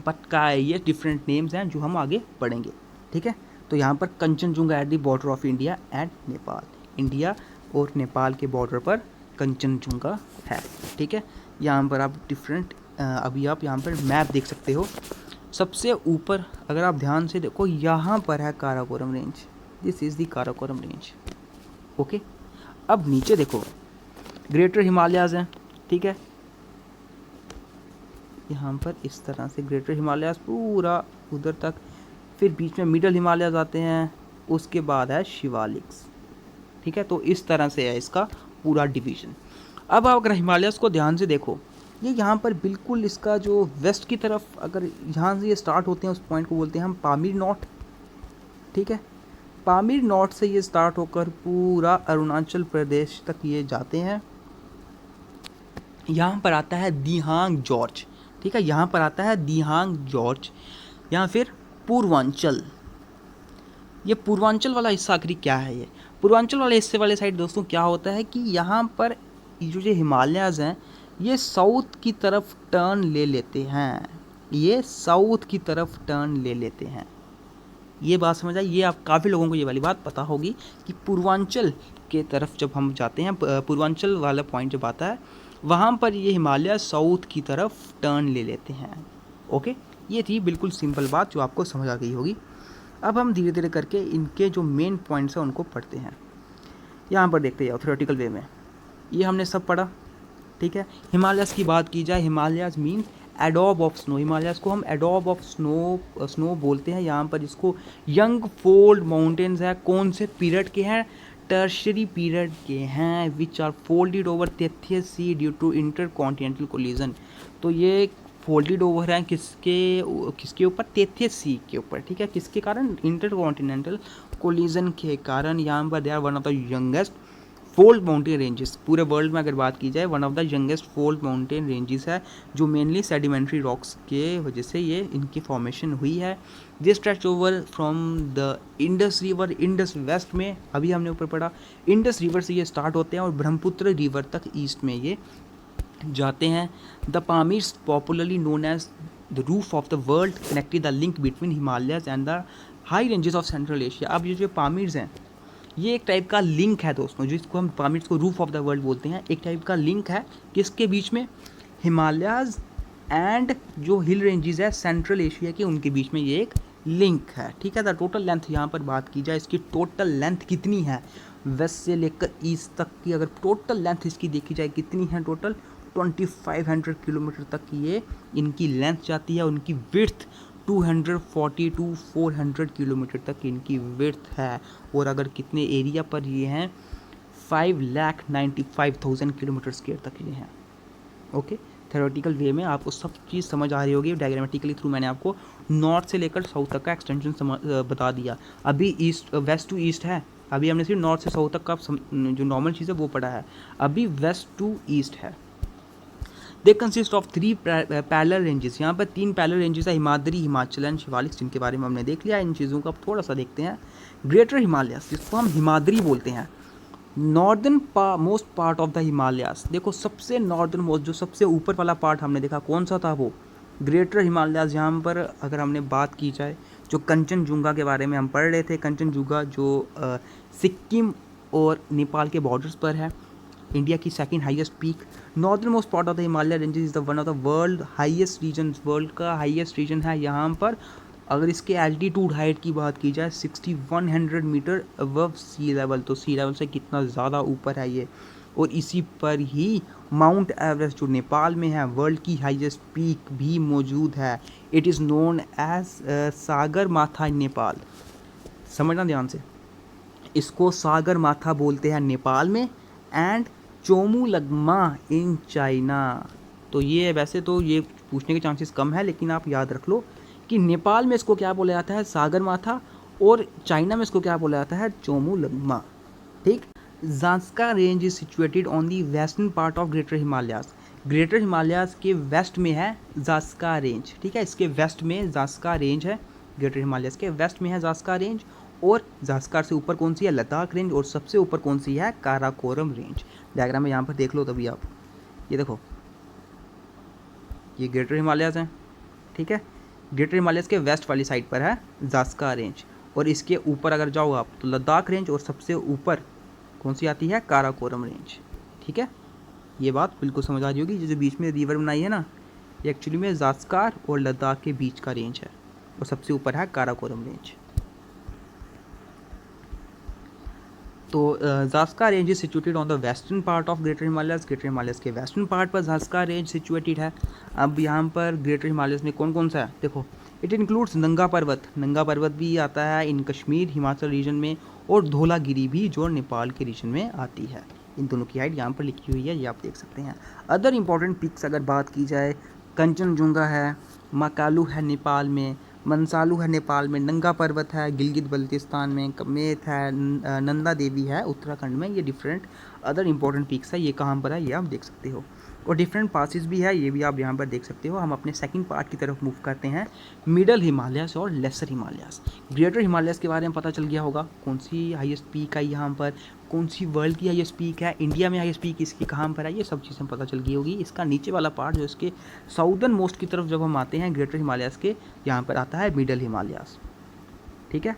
पटका है, ये डिफरेंट नेम्स हैं जो हम आगे पढ़ेंगे, ठीक है। तो यहाँ पर Kanchenjunga at the border of India and Nepal, India और नेपाल के बॉर्डर पर कंचनजुंगा है, ठीक है। यहाँ पर आप डिफरेंट अभी आप यहाँ पर मैप देख सकते हो। सबसे ऊपर अगर आप ध्यान से देखो, यहाँ पर है Karakoram range, this is the Karakoram range, okay. अब नीचे देखो ग्रेटर हिमालयाज़ हैं, ठीक है, यहाँ पर इस तरह से ग्रेटर हिमालयाज़ पूरा उधर तक, फिर बीच में मिडल हिमालयाज़ आते हैं, उसके बाद है शिवालिक्स, ठीक है। तो इस तरह से है इसका पूरा डिवीज़न। अब आप अगर हिमालयाज़ को ध्यान से देखो, ये यहाँ पर बिल्कुल इसका जो वेस्ट की तरफ अगर यहाँ से ये स्टार्ट होते हैं, उस पॉइंट को बोलते हैं हम पामीर नॉट, ठीक है। पामीर नॉट से ये स्टार्ट होकर पूरा अरुणाचल प्रदेश तक ये जाते हैं। यहाँ पर आता है दिहांग जॉर्ज, ठीक है, यहाँ पर आता है दिहांग जॉर्ज, या फिर पूर्वांचल। ये पूर्वांचल वाला हिस्सा आखिरी क्या है, ये पूर्वांचल वाले हिस्से वाले साइड दोस्तों क्या होता है कि यहाँ पर जो हिमालयाज़ हैं ये साउथ की तरफ टर्न ले लेते हैं, ये साउथ की तरफ टर्न ले लेते हैं। ये बात समझ आई, ये आप काफ़ी लोगों को ये वाली बात पता होगी कि पूर्वांचल के तरफ जब हम जाते हैं, पूर्वांचल वाला पॉइंट जब आता है, वहाँ पर ये हिमालय साउथ की तरफ टर्न ले लेते हैं, ओके। ये थी बिल्कुल सिंपल बात जो आपको समझ आ गई होगी। अब हम धीरे धीरे करके इनके जो मेन पॉइंट्स हैं उनको पढ़ते हैं। यहाँ पर देखते जाओ थ्योरेटिकल वे में, ये हमने सब पढ़ा, ठीक है। हिमालयस की बात की जाए, Himalayas mean adobe of snow, Himalayas को हम एडोब ऑफ स्नो बोलते हैं। यहाँ पर इसको यंग फोल्ड माउंटेन्स है, कौन से पीरियड के हैं, टर्शरी पीरियड के हैं, which are folded over Tethys sea due to intercontinental collision. तो ये फोल्डेड ओवर हैं किसके ऊपर, टेथियस सी के ऊपर, ठीक है, किसके कारण, इंटर कॉन्टिनेंटल कोलिजन के कारण। यहाँ पर they are one of the youngest fold mountain ranges, पूरे वर्ल्ड में अगर बात की जाए one of the youngest fold mountain ranges है, जो मेनली सेडिमेंट्री रॉक्स के वजह से ये इनकी फॉर्मेशन हुई है। This stretch over from the Indus river, Indus west में अभी हमने ऊपर पढ़ा, इंडस रिवर से ये स्टार्ट होते हैं और ब्रह्मपुत्र रिवर तक ईस्ट में ये जाते हैं। The Pamirs popularly known as the roof of the world, connecting the link between Himalayas and the high ranges of Central Asia. अब ये जो पामीर्स हैं ये एक टाइप का लिंक है दोस्तों, जिसको हम पामीर्स को रूफ ऑफ द वर्ल्ड बोलते हैं। एक टाइप का लिंक है किसके बीच में, हिमालयाज एंड जो हिल रेंजेस है सेंट्रल एशिया के, उनके बीच में ये एक लिंक है, ठीक है। द टोटल लेंथ यहाँ पर बात की जाए, इसकी टोटल लेंथ कितनी है, वेस्ट से लेकर ईस्ट तक की अगर टोटल लेंथ इसकी देखी जाए कितनी है, टोटल 2500 किलोमीटर तक की ये इनकी लेंथ जाती है। उनकी विड्थ 240 टू 400 किलोमीटर तक इनकी विड्थ है। और अगर कितने एरिया पर ये हैं, 5,95,000 किलोमीटर स्क्वायर तक ये हैं। ओके, थ्योरेटिकल वे में आपको सब चीज़ समझ आ रही होगी। डायग्रामेटिकली थ्रू मैंने आपको नॉर्थ से लेकर साउथ तक का एक्सटेंशन बता दिया। अभी ईस्ट वेस्ट टू ईस्ट है, अभी हमने सिर्फ नॉर्थ से साउथ तक का जो नॉर्मल चीज़ है वो पढ़ा है। अभी वेस्ट टू ईस्ट है। They consist of 3 parallel ranges. यहाँ पर 3 पैरेलल रेंजेस है, हिमाद्री, हिमाचल एंड शिवालिक, जिनके बारे में हमने देख लिया। इन चीज़ों को अब थोड़ा सा देखते हैं। ग्रेटर हिमालयस, जिसको हम हिमाद्री बोलते हैं, northern most part of the Himalayas. देखो सबसे नॉर्दर्न मोस्ट, जो सबसे ऊपर वाला पार्ट हमने देखा कौन सा था, वो ग्रेटर हिमालयास। यहाँ पर अगर हमने बात की जाए, जो कंचनजुंगा के बारे में हम पढ़ रहे थे, कंचनजुंगा जो सिक्किम और नेपाल के बॉर्डर्स पर है, इंडिया की second highest peak. Northern most part of the Himalaya ranges is the one of the world highest region, world का हाईएस्ट रीजन है यहाँ पर। अगर इसके एल्टीट्यूड हाइट की बात की जाए 6100 मीटर अबव सी लेवल, तो सी लेवल से कितना ज़्यादा ऊपर है ये। और इसी पर ही माउंट एवरेस्ट जो नेपाल में है, वर्ल्ड की हाईएस्ट पीक भी मौजूद है। इट इज़ नोन एज सागर माथा इन नेपाल। समझना ध्यान से, इसको सागर माथा बोलते हैं नेपाल में, एंड चोमुलगमा इन चाइना। तो ये वैसे तो ये पूछने के चांसेस कम है, लेकिन आप याद रख लो कि नेपाल में इसको क्या बोला जाता है, सागर माथा, और चाइना में इसको क्या बोला जाता है, चोमुलगमा। ठीक। ज़ास्का range is situated on the western part of greater Himalayas. Greater Himalayas के वेस्ट में है ज़ास्का रेंज। ठीक है, इसके वेस्ट में ज़ास्का रेंज है, ग्रेटर हिमालयास के वेस्ट में है ज़ास्का रेंज। और ज़ास्कर से ऊपर कौन सी है, लद्दाख रेंज। और सबसे ऊपर कौन सी है, काराकोरम रेंज। डायग्राम में यहाँ पर देख लो तभी आप, ये देखो, ये ग्रेटर हिमालयास है। ठीक है, ग्रेटर हिमालयस के वेस्ट वाली साइड पर है ज़ास्का रेंज, और इसके ऊपर अगर जाओ आप तो लद्दाख रेंज, और सबसे ऊपर कौन सी आती है, काराकोरम रेंज। ठीक है, ये बात बिल्कुल समझ आ रही होगी। जो बीच में रिवर बनाई है ना, ये एक्चुअली में ज़ास्कार और लद्दाख के बीच का रेंज है, और सबसे ऊपर है काराकोरम रेंज। तो ज़ास्का range is situated on the western part of greater Himalayas. Greater Himalayas के वेस्टर्न पार्ट पर ज़ास्का रेंज सिचुएटेड है। अब यहाँ पर ग्रेटर हिमालयस में कौन कौन सा है, देखो, इट इंक्लूड्स नंगा पर्वत। नंगा पर्वत भी आता है इन कश्मीर हिमाचल रीजन में, और धौलागिरी भी जो नेपाल के रीजन में आती है। इन दोनों की हाइट यहाँ पर लिखी हुई है, ये आप देख सकते हैं। अदर इंपॉर्टेंट पिक्स अगर बात की जाए, कंचनजुंगा है, मकालू है नेपाल में, मनसालू है नेपाल में, नंगा पर्वत है गिलगित बल्तिस्तान में, कमेत है, नंदा देवी है उत्तराखंड में। ये डिफरेंट अदर इंपॉर्टेंट पीक्स है, ये कहाँ पर है ये आप देख सकते हो। और डिफरेंट पासिस भी है, ये भी आप यहाँ पर देख सकते हो। हम अपने सेकंड पार्ट की तरफ मूव करते हैं, मिडल हिमालयस और लेसर हिमालयस। ग्रेटर हिमालयस के बारे में पता चल गया होगा, कौन सी हाईएस्ट पीक है यहाँ पर, कौन सी वर्ल्ड की हाईएस्ट पीक है, इंडिया में हाईएस्ट पीक इसकी कहाँ पर है, ये सब चीज़ें पता चल गई होगी। इसका नीचे वाला पार्ट जो इसके साउदर्न मोस्ट की तरफ जब हम आते हैं ग्रेटर हिमालयस के, यहाँ पर आता है मिडल हिमालयस। ठीक है,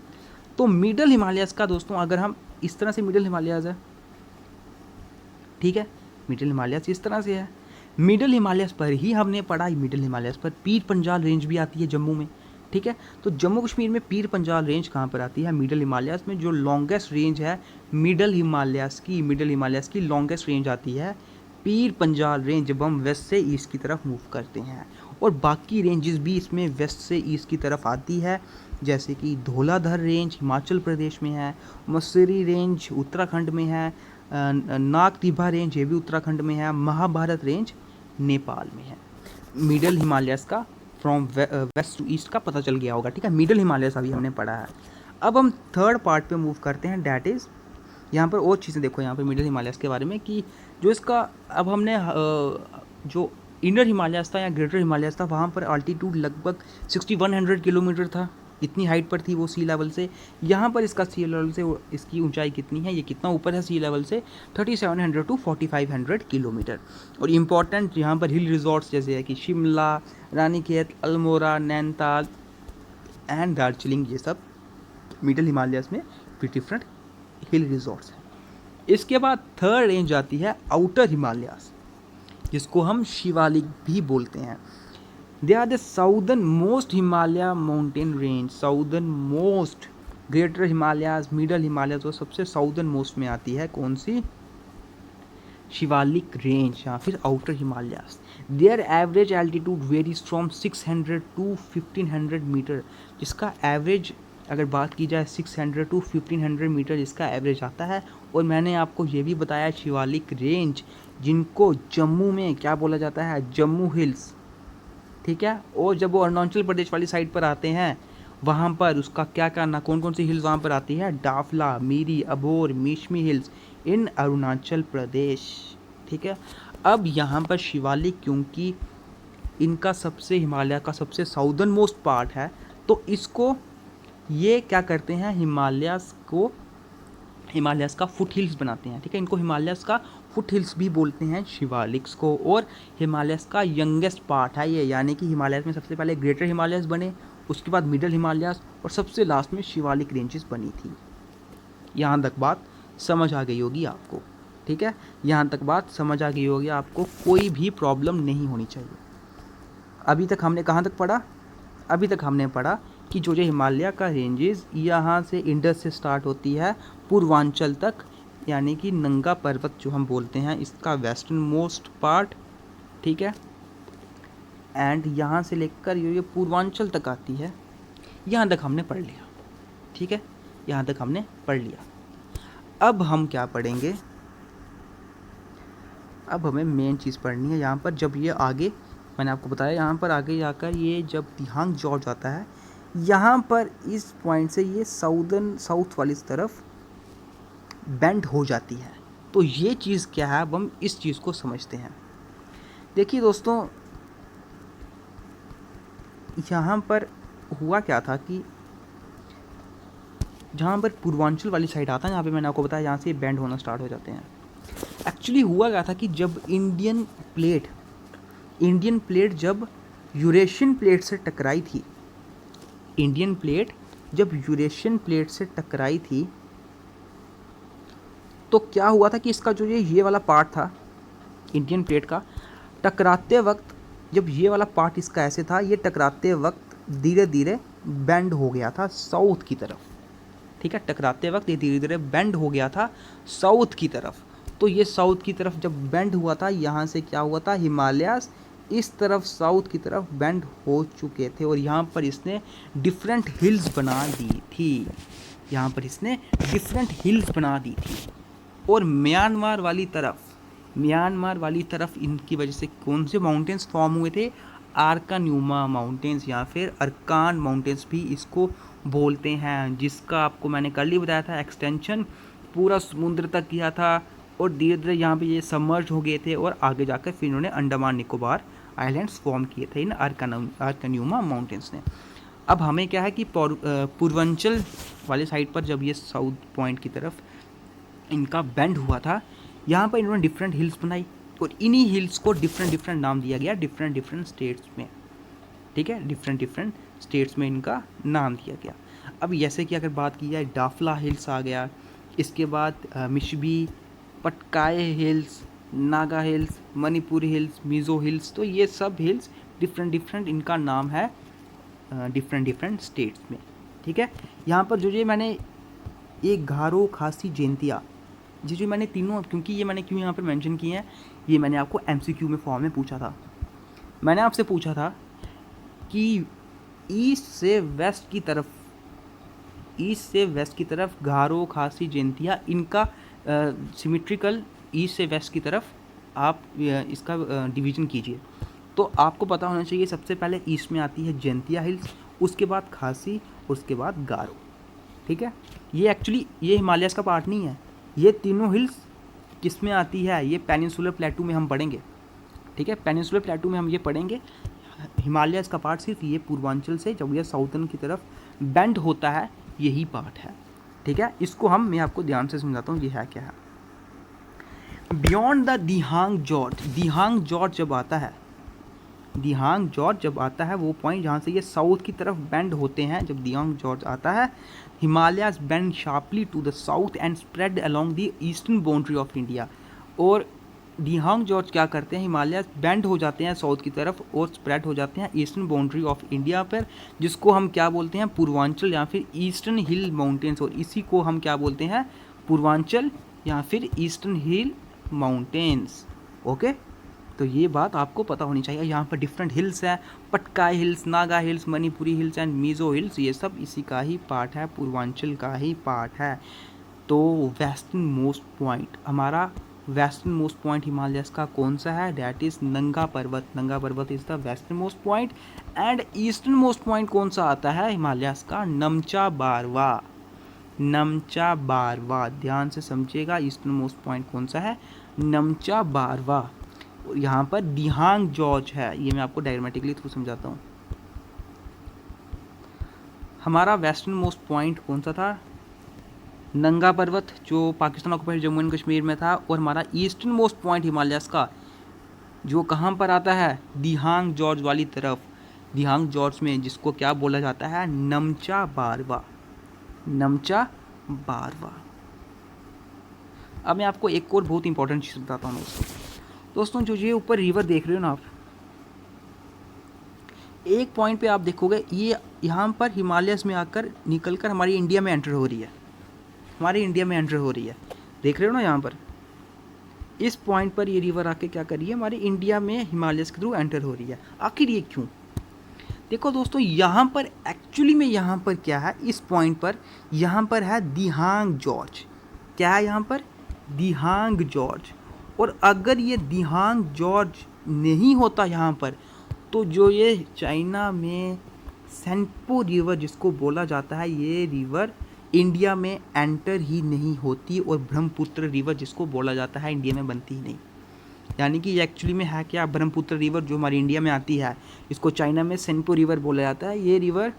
तो मिडल हिमालयस का दोस्तों, अगर हम इस तरह से मिडल हिमालयस है, ठीक है, मिडल हिमालयस इस तरह से है। मिडल हिमालयस पर ही हमने पढ़ा, मिडल हिमालयस पर पीर पंजाल रेंज भी आती है जम्मू में। ठीक है, तो जम्मू कश्मीर में पीर पंजाल रेंज कहाँ पर आती है, मिडल हिमालयस में। जो लॉन्गेस्ट रेंज है मिडल हिमालयस की लॉन्गेस्ट रेंज आती है पीर पंजाल रेंज, जब हम वेस्ट से ईस्ट की तरफ मूव करते हैं। और बाकी रेंजेस भी इसमें वेस्ट से ईस्ट की तरफ आती है, जैसे कि धौलाधर रेंज हिमाचल प्रदेश में है, मसूरी रेंज उत्तराखंड में है, नागटिभा रेंज ये भी उत्तराखंड में है, महाभारत रेंज नेपाल में है। मिडल हिमालयस का फ्रॉम वेस्ट टू ईस्ट का पता चल गया होगा। ठीक है, मिडल हिमालयस अभी हमने पढ़ा है। अब हम थर्ड पार्ट पे मूव करते हैं, डैट इज़ यहाँ पर और चीज़ें देखो यहाँ पर मिडल हिमालयस के बारे में, कि जो इसका अब हमने जो इनर हिमालयस था या ग्रेटर हिमालयस था, वहाँ पर अल्टीट्यूड लगभग 6100 किलोमीटर था, इतनी हाइट पर थी वो सी लेवल से। यहाँ पर इसका सी लेवल से इसकी ऊंचाई कितनी है, ये कितना ऊपर है सी लेवल से, 3700 टू 4500 किलोमीटर। और इम्पॉर्टेंट यहाँ पर हिल रिजॉर्ट्स जैसे है कि शिमला, रानीखेत, अल्मोड़ा, नैनीताल एंड दार्जिलिंग, ये सब मिडल हिमालयस में डिफरेंट हिल रिजॉर्ट्स हैं। इसके बाद थर्ड रेंज आती है आउटर हिमालयस, जिसको हम शिवालिक भी बोलते हैं। They are the southern most Himalaya mountain range. Southern most greater Himalayas, middle Himalayas, और सबसे साउदर्न मोस्ट में आती है कौन सी, शिवालिक रेंज या फिर outer Himalayas. Their average altitude varies from 600 to 1500 metre, जिसका एवरेज अगर बात की जाए 600 टू 1500 मीटर इसका एवरेज आता है। और मैंने आपको ये भी बताया शिवालिक रेंज, जिनको जम्मू में क्या बोला जाता है, जम्मू हिल्स, ठीक है। और जब वो अरुणाचल प्रदेश वाली साइड पर आते हैं वहाँ पर उसका क्या करना, कौन कौन सी हिल्स वहाँ पर आती है, डाफला, मीरी, अबोर, मिशमी हिल्स इन अरुणाचल प्रदेश, ठीक है। अब यहाँ पर शिवालिक, क्योंकि इनका सबसे हिमालय का सबसे साउदर्न मोस्ट पार्ट है, तो इसको ये क्या करते हैं, हिमालयस का फुट हिल्स बनाते हैं, ठीक है। इनको हिमालयस का फुट हिल्स भी बोलते हैं शिवालिक्स को। और हिमालयस का यंगेस्ट पार्ट है ये, यानी कि हिमालयस में सबसे पहले ग्रेटर हिमालयस बने, उसके बाद मिडल हिमालयस और सबसे लास्ट में शिवालिक रेंजेस बनी थी। यहाँ तक बात समझ आ गई होगी आपको, ठीक है। यहाँ तक बात समझ आ गई होगी आपको, कोई भी प्रॉब्लम नहीं होनी चाहिए। अभी तक हमने कहाँ तक पढ़ा, अभी तक हमने पढ़ा कि जो हिमालय का रेंजेस यहाँ से इंडस से स्टार्ट होती है पूर्वांचल तक, यानी कि नंगा पर्वत जो हम बोलते हैं, इसका वेस्टर्न मोस्ट पार्ट, ठीक है। एंड यहाँ से लेकर ये पूर्वांचल तक आती है। यहाँ तक हमने पढ़ लिया, ठीक है, यहाँ तक हमने पढ़ लिया। अब हम क्या पढ़ेंगे, अब हमें मेन चीज़ पढ़नी है यहाँ पर। जब ये आगे, मैंने आपको बताया यहाँ पर आगे जाकर ये जब दिहांग जॉर्ज आता है, यहाँ पर इस पॉइंट से ये साउथ वाली तरफ बेंड हो जाती है। तो ये चीज़ क्या है, अब हम इस चीज़ को समझते हैं। देखिए दोस्तों, यहाँ पर हुआ क्या था कि जहाँ पर पूर्वांचल वाली साइड आता है, यहाँ पे मैंने आपको बताया यहाँ से बेंड होना स्टार्ट हो जाते हैं। एक्चुअली हुआ क्या था कि जब इंडियन प्लेट जब यूरेशियन प्लेट से टकराई थी, इंडियन प्लेट जब यूरेशियन प्लेट से टकराई थी, तो क्या हुआ था कि इसका जो ये वाला पार्ट था इंडियन प्लेट का, टकराते वक्त जब ये वाला पार्ट इसका ऐसे था, ये टकराते वक्त धीरे धीरे बेंड हो गया था साउथ की तरफ, ठीक है। टकराते वक्त ये धीरे धीरे बेंड हो गया था साउथ की तरफ। तो ये साउथ की तरफ जब बेंड हुआ था, यहाँ से क्या हुआ था, हिमालयास इस तरफ साउथ की तरफ बेंड हो चुके थे और यहाँ पर इसने डिफरेंट हिल्स बना दी थी, यहाँ पर इसने डिफरेंट हिल्स बना दी थी। और म्यांमार वाली तरफ इनकी वजह से कौन से माउंटेन्स फॉर्म हुए थे, आर्कान्यूमा माउंटेन्स या फिर अरकान माउंटेन्स भी इसको बोलते हैं, जिसका आपको मैंने कल ही बताया था एक्सटेंशन पूरा समुद्र तक किया था। और धीरे धीरे यहाँ पे ये सबमर्ज हो गए थे और आगे जाकर फिर इन्होंने अंडमान निकोबार आइलैंड्स फॉर्म किए थे इन आर्कान्यूमा माउंटेन्स ने। अब हमें क्या है कि पूर्वांचल वाले साइड पर जब ये साउथ पॉइंट की तरफ इनका बेंड हुआ था, यहाँ पर इन्होंने डिफरेंट हिल्स बनाई और इन्हीं हिल्स को डिफरेंट नाम दिया गया डिफरेंट स्टेट्स में, ठीक है। डिफरेंट स्टेट्स में इनका नाम दिया गया। अब जैसे कि अगर बात की जाए, डाफला हिल्स आ गया, इसके बाद Mishmi, Patkai hills, Naga hills, Manipur hills, Mizo hills, तो ये सब हिल्स डिफरेंट इनका नाम है डिफरेंट स्टेट्स में, ठीक है। यहाँ पर जो मैंने ये गारो, खासी, जैंतिया, जो मैंने तीनों, क्योंकि ये मैंने क्यों यहाँ पर मेंशन किए हैं, ये मैंने आपको MCQ में फॉर्म में पूछा था। मैंने आपसे पूछा था कि ईस्ट से वेस्ट की तरफ गारो, खासी, जैंतिया, इनका सिमेट्रिकल ईस्ट से वेस्ट की तरफ आप इसका डिवीज़न कीजिए। तो आपको पता होना चाहिए सबसे पहले ईस्ट में आती है जैंतिया हिल्स, उसके बाद खासी, उसके बाद गारो, ठीक है। ये एक्चुअली ये हिमालयस का पार्ट नहीं है, ये तीनों हिल्स किस में आती है, ये पेनिनसुलर प्लेटू में हम पढ़ेंगे, ठीक है। पेनिनसुलर प्लेटू में हम ये पढ़ेंगे। हिमालयस का पार्ट सिर्फ ये पूर्वांचल से जब यह साउथर्न की तरफ बेंड होता है, यही पार्ट है, ठीक है। इसको मैं आपको ध्यान से समझाता हूँ ये है क्या है। बियॉन्ड द दिहांग जॉर्ज जब आता है, वो पॉइंट जहाँ से ये साउथ की तरफ बेंड होते हैं, जब दिहांग जॉर्ज आता है, Himalayas bend sharply to the south and spread along the eastern boundary of India. और दिहांग जॉर्ज क्या करते हैं, हिमालयाज बेंड हो जाते हैं साउथ की तरफ और स्प्रेड हो जाते हैं ईस्टर्न बाउंड्री ऑफ इंडिया पर, जिसको हम क्या बोलते हैं, पूर्वांचल या फिर ईस्टर्न हिल माउंटेन्स। और इसी को हम क्या बोलते हैं, पूर्वांचल या फिर ईस्टर्न हिल माउंटेन्स। ओके, तो ये बात आपको पता होनी चाहिए। यहाँ पर डिफरेंट हिल्स हैं, Patkai hills, Naga hills, Manipuri hills and Mizo hills, ये सब इसी का ही पार्ट है, पूर्वांचल का ही पार्ट है। तो वेस्टर्न मोस्ट पॉइंट, हमारा वेस्टर्न मोस्ट पॉइंट हिमालयस का कौन सा है? डैट इज़ नंगा पर्वत। नंगा पर्वत is the western most point. And eastern most point कौन सा आता है हिमालयस का? नमचा बारवा। नमचा बारवा, ध्यान से समझिएगा, ईस्टर्न मोस्ट पॉइंट कौन सा है? नमचा बारवा। यहाँ पर दिहांग जॉर्ज है, ये मैं आपको डायग्रामेटिकली थ्रू समझाता हूँ। हमारा वेस्टर्न मोस्ट पॉइंट कौन सा था? नंगा पर्वत, जो पाकिस्तान ऑक्युपाइड जम्मू एंड कश्मीर में था। और हमारा ईस्टर्न मोस्ट पॉइंट हिमालयस का जो कहाँ पर आता है? दिहांग जॉर्ज वाली तरफ। दिहांग जॉर्ज में जिसको क्या बोला जाता है? नमचा बारवा। नमचा बारवा। अब मैं आपको एक और बहुत इंपॉर्टेंट चीज़ बताता हूँ दोस्तों। जो ये ऊपर रिवर देख रहे हो ना आप, एक पॉइंट पे आप देखोगे ये यहाँ पर हिमालयस में आकर निकलकर हमारी इंडिया में एंटर हो रही है। हमारी इंडिया में एंटर हो रही है, देख रहे हो ना यहाँ पर, इस पॉइंट पर ये रिवर आके क्या कर रही है? हमारी इंडिया में हिमालयस के थ्रू एंटर हो रही है। आखिर ये क्यों? देखो दोस्तों, यहाँ पर एक्चुअली में यहाँ पर क्या है? इस पॉइंट पर यहाँ पर है दिहांग जॉर्ज। क्या है यहाँ पर? दिहांग जॉर्ज। और अगर ये दिहांग जॉर्ज नहीं होता यहाँ पर, तो जो ये चाइना में सेंपो रिवर जिसको बोला जाता है, ये रिवर इंडिया में एंटर ही नहीं होती। और ब्रह्मपुत्र रिवर जिसको बोला जाता है, इंडिया में बनती ही नहीं। यानी कि ये एक्चुअली में है क्या? ब्रह्मपुत्र रिवर जो हमारी इंडिया में आती है, इसको चाइना में सेंपो रिवर बोला जाता है। ये रिवर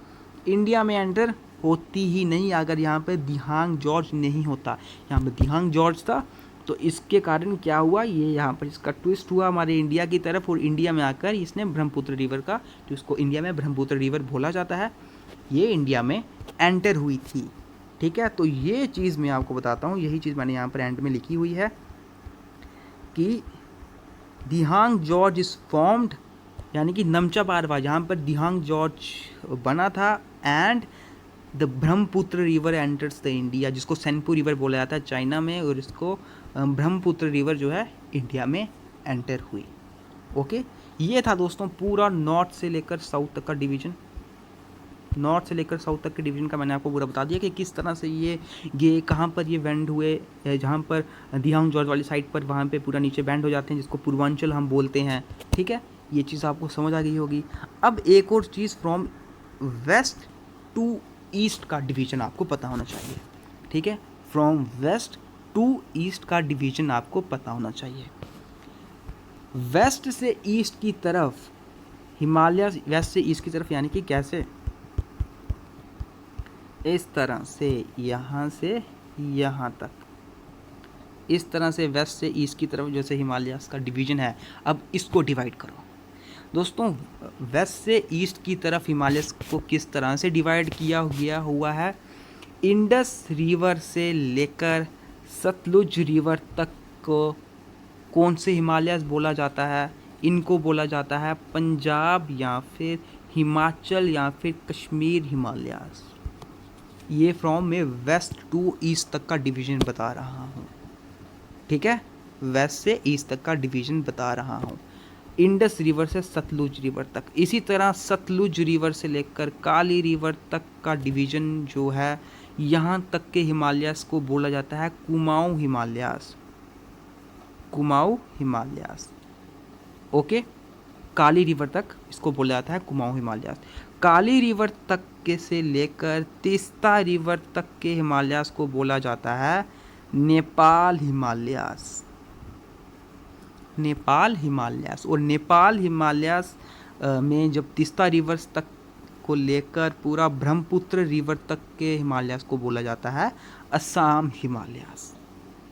इंडिया में एंटर होती ही नहीं अगर यहाँ पर दिहांग जॉर्ज नहीं होता। यहाँ पर दिहांग जॉर्ज था, तो इसके कारण क्या हुआ? ये यहाँ पर इसका ट्विस्ट हुआ हमारे इंडिया की तरफ, और इंडिया में आकर इसने ब्रह्मपुत्र रिवर का, जो इसको इंडिया में ब्रह्मपुत्र रिवर बोला जाता है, ये इंडिया में एंटर हुई थी। ठीक है, तो ये चीज़ मैं आपको बताता हूँ, यही चीज़ मैंने यहाँ पर एंड में लिखी हुई है कि दिहांग जॉर्ज इज फॉर्म्ड, यानी कि नमचा बारवा जहाँ पर दिहांग जॉर्ज बना था, and the Brahmaputra river enters the India, जिसको सेंपू रिवर बोला जाता है चाइना में, और इसको ब्रह्मपुत्र रिवर जो है इंडिया में एंटर हुई। ओके, ये था दोस्तों पूरा नॉर्थ से लेकर साउथ तक का डिवीज़न। नॉर्थ से लेकर साउथ तक के डिवीज़न का मैंने आपको पूरा बता दिया कि किस तरह से ये कहाँ पर ये बैंड हुए। जहाँ पर दिहांग जॉर्ज वाली साइड पर, वहाँ पे पूरा नीचे बैंड हो जाते हैं, जिसको पूर्वांचल हम बोलते हैं। ठीक है, ये चीज़ आपको समझ आ गई होगी। अब एक और चीज़, फ्रॉम वेस्ट टू ईस्ट का डिवीज़न आपको पता होना चाहिए। ठीक है, फ्रॉम वेस्ट टू ईस्ट का डिवीज़न आपको पता होना चाहिए। वेस्ट से ईस्ट की तरफ हिमालय, वेस्ट से ईस्ट की तरफ यानी कि कैसे? इस तरह से यहाँ से यहाँ तक, इस तरह से वेस्ट से ईस्ट की तरफ जैसे हिमालयस का डिवीज़न है। अब इसको डिवाइड करो दोस्तों। वेस्ट से ईस्ट की तरफ हिमालयस को किस तरह से डिवाइड किया गया हुआ है? इंडस रिवर से लेकर सतलुज रिवर तक को कौन से हिमालयस बोला जाता है? इनको बोला जाता है पंजाब या फिर हिमाचल या फिर कश्मीर हिमालयस। ये फ्रॉम में वेस्ट टू ईस्ट तक का डिवीज़न बता रहा हूँ। ठीक है, वेस्ट से ईस्ट तक का डिवीज़न बता रहा हूँ। इंडस रिवर से सतलुज रिवर तक, इसी तरह सतलुज रिवर से लेकर काली रिवर तक का डिवीज़न जो है, यहाँ तक के हिमालयस को बोला जाता है कुमाऊँ हिमालयस। कुमाऊँ हिमालयस। ओके, काली रिवर तक इसको बोला जाता है कुमाऊँ हिमालयस। काली रिवर तक के से लेकर तीस्ता रिवर तक के हिमालयस को बोला जाता है नेपाल हिमालयस। नेपाल हिमालयस। और नेपाल हिमालयस में जब तीस्ता रिवर तक को लेकर पूरा ब्रह्मपुत्र रिवर तक के हिमालयस को बोला जाता है असम हिमालयस।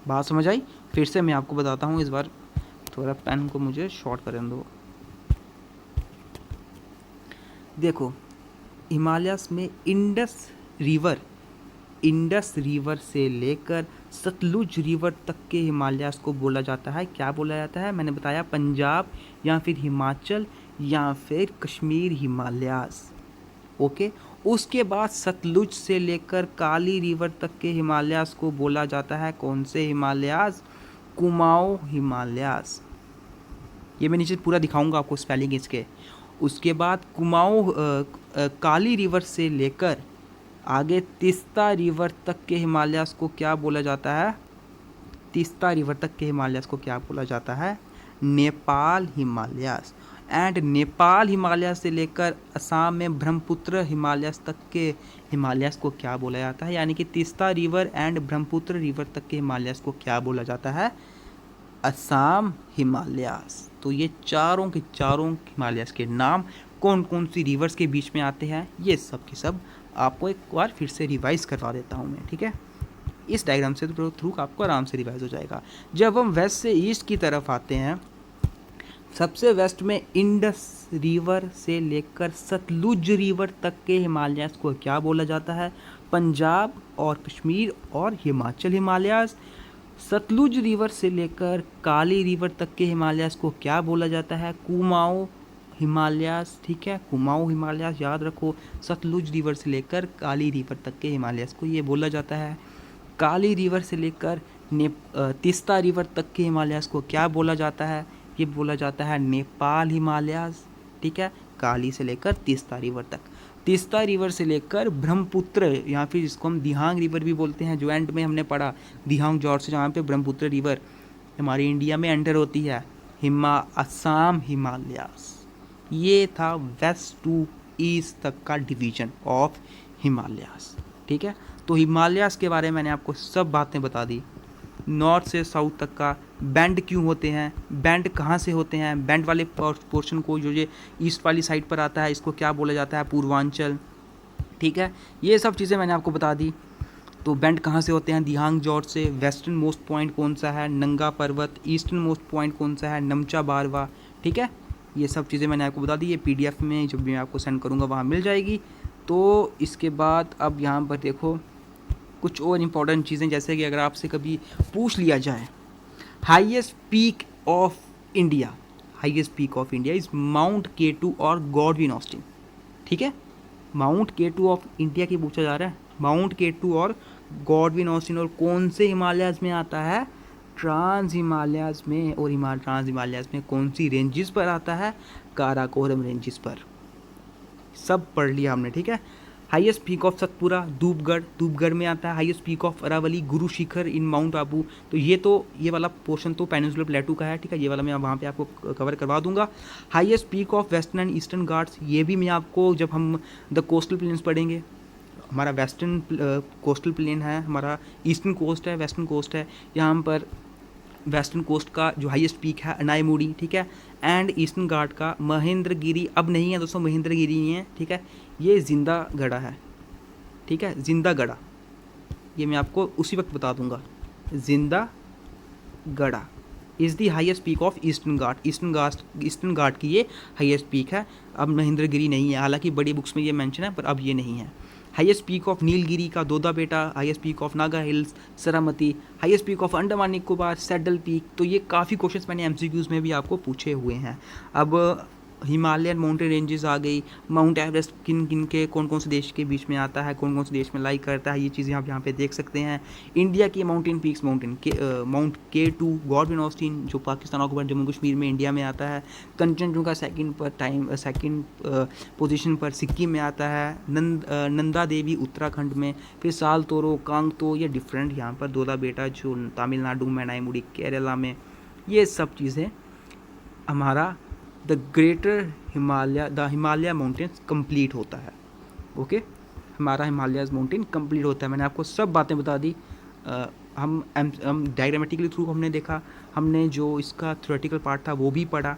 बात समझ आई? फिर से मैं आपको बताता हूँ, इस बार थोड़ा पेन को मुझे शॉर्ट करने दो। देखो, हिमालयस में इंडस रिवर से लेकर सतलुज रिवर तक के हिमालयस को बोला जाता है, क्या बोला जाता है? मैंने बताया पंजाब या फिर हिमाचल या फिर कश्मीर हिमालयस। ओके, उसके बाद सतलुज से लेकर काली रिवर तक के हिमालयस को बोला जाता है कौन से हिमालयस? कुमाऊं हिमालयास, ये मैं नीचे पूरा दिखाऊंगा आपको स्पेलिंग इसके। उसके बाद कुमाऊं काली रिवर से लेकर आगे तीस्ता रिवर तक के हिमालयास को क्या बोला जाता है? तीस्ता रिवर तक के हिमालयास को क्या बोला जाता है? नेपाल हिमालयास। एंड नेपाल हिमालयास से लेकर असम में ब्रह्मपुत्र हिमालयास तक के हिमालयास को क्या बोला जाता है? यानी कि Teesta river and Brahmaputra river तक के हिमालयास को क्या बोला जाता है? असम हिमालयास। तो ये चारों के चारों हिमालयास के नाम कौन कौन सी रिवर्स के बीच में आते हैं, ये सब के सब आपको एक बार फिर से रिवाइज करवा देता हूँ मैं, ठीक है। इस डायग्राम से थ्रू आपको आराम से रिवाइज हो जाएगा। जब हम वेस्ट से ईस्ट की तरफ आते हैं, सबसे वेस्ट में इंडस रिवर से लेकर सतलुज रिवर तक के हिमालयास को क्या बोला जाता है? पंजाब और कश्मीर और हिमाचल हिमालयास। सतलुज रिवर से लेकर काली रिवर तक के हिमालयास को क्या बोला जाता है? कुमाऊं हिमालयास, ठीक है, कुमाऊं हिमालयास याद रखो। सतलुज रिवर से लेकर काली रिवर तक के हिमालयास को ये बोला जाता है। काली रिवर से लेकर तीस्ता रिवर तक के हिमालयास को क्या बोला जाता है? ये बोला जाता है नेपाल हिमालयास, ठीक है, काली से लेकर तीस्ता रिवर तक। तीस्ता रिवर से लेकर ब्रह्मपुत्र, या फिर जिसको हम दिहांग रिवर भी बोलते हैं, जो एंड में हमने पढ़ा दिहांग जॉर्ज से, जहाँ पे ब्रह्मपुत्र रिवर हमारी इंडिया में एंटर होती है, असम हिमालयास। ये था वेस्ट टू ईस्ट तक का डिवीजन ऑफ हिमालयास, ठीक है। तो हिमालयास के बारे में मैंने आपको सब बातें बता दी। नॉर्थ से साउथ तक का बैंड क्यों होते हैं, बैंड कहाँ से होते हैं, बैंड वाले पोर्शन को जो ये ईस्ट वाली साइड पर आता है इसको क्या बोला जाता है? पूर्वांचल, ठीक है। ये सब चीज़ें मैंने आपको बता दी। तो बैंड कहाँ से होते हैं? दिहांग जॉर्ज से। वेस्टर्न मोस्ट पॉइंट कौन सा है? नंगा पर्वत। ईस्टर्न मोस्ट पॉइंट कौन सा है? नमचा बारवा, ठीक है। ये सब चीज़ें मैंने आपको बता दी। ये PDF में जब भी मैं आपको सेंड करूँगा वहाँ मिल जाएगी। तो इसके बाद अब यहाँ पर देखो कुछ और इम्पोर्टेंट चीज़ें, जैसे कि अगर आपसे कभी पूछ लिया जाए highest peak of India, highest peak of India is mount K2 और गॉडविन ऑस्टिन, ठीक है। माउंट K2 ऑफ इंडिया की पूछा जा रहा है, माउंट K2 और गॉडविन ऑस्टिन, और कौन से हिमालयाज़ में आता है? ट्रांस हिमालयाज़ में। और ट्रांस हिमालयाज़ में कौन सी रेंजेस पर आता है? काराकोरम रेंजेस पर। सब पढ़ लिया हमने, ठीक है। Highest peak of Satpura Dhupgarh में आता है। Highest peak of Aravalli Guru Shikhar in mount Abu. तो ये वाला पोर्शन तो पेनिनसुलर प्लेटू का है, ठीक है। ये वाला मैं वहाँ पे आपको कवर करवा दूंगा। Highest peak of western and eastern Ghats, ये भी मैं आपको जब हम द कोस्टल प्लेन्स पढ़ेंगे, हमारा वेस्टर्न कोस्टल प्लेन है, हमारा ईस्टर्न कोस्ट है, वेस्टर्न कोस्ट है। यहाँ पर वेस्टर्न कोस्ट का जो हाईएस्ट पीक है अनाईमुड़ी, ठीक है। एंड ईस्टर्न घाट का महेंद्रगिरी अब नहीं है दोस्तों, महेंद्रगिरी नहीं है, ठीक है। ये जिंदा गढ़ा है, ठीक है, जिंदा गढ़ा, ये मैं आपको उसी वक्त बता दूंगा। Jindhagada is the highest peak of eastern Ghat. Eastern Ghat की ये हाईएस्ट पीक है। अब महेंद्रगिरी नहीं है, हालांकि बड़ी बुक्स में ये मेंशन है, पर अब ये नहीं है। हाईएस्ट पीक ऑफ नीलगिरी का Doddabetta. Highest peak of Naga hills Saramati. Highest peak of Andaman Nicobar Saddle Peak. तो ये काफ़ी क्वेश्चंस मैंने MCQs में भी आपको पूछे हुए हैं। अब हिमालयन माउंटेन रेंजेस आ गई। माउंट एवरेस्ट किन किन के कौन कौन से देश के बीच में आता है, कौन कौन से देश में लाई करता है, ये चीज़ें आप यहाँ पे देख सकते हैं। इंडिया की mountain peaks, mount K2 Godwin Austen जो पाकिस्तान ऑक्यूपाइड जम्मू कश्मीर में इंडिया में आता है। कंचनजंगा सेकंड पोजीशन पर सिक्किम में आता है। नंदा देवी उत्तराखंड में। फिर साल तोरो कांगतो, ये डिफरेंट यहाँ पर दोदा बेटा जो तमिलनाडु में, नाईमुड़ी केरला में। ये सब चीज़ें हमारा the greater Himalaya mountains complete होता है। ओके, हमारा हिमालयाज माउंटेन कंप्लीट होता है। मैंने आपको सब बातें बता दी। हम डायग्रामेटिकली थ्रू हमने देखा, हमने जो इसका थ्योरेटिकल पार्ट था वो भी पढ़ा।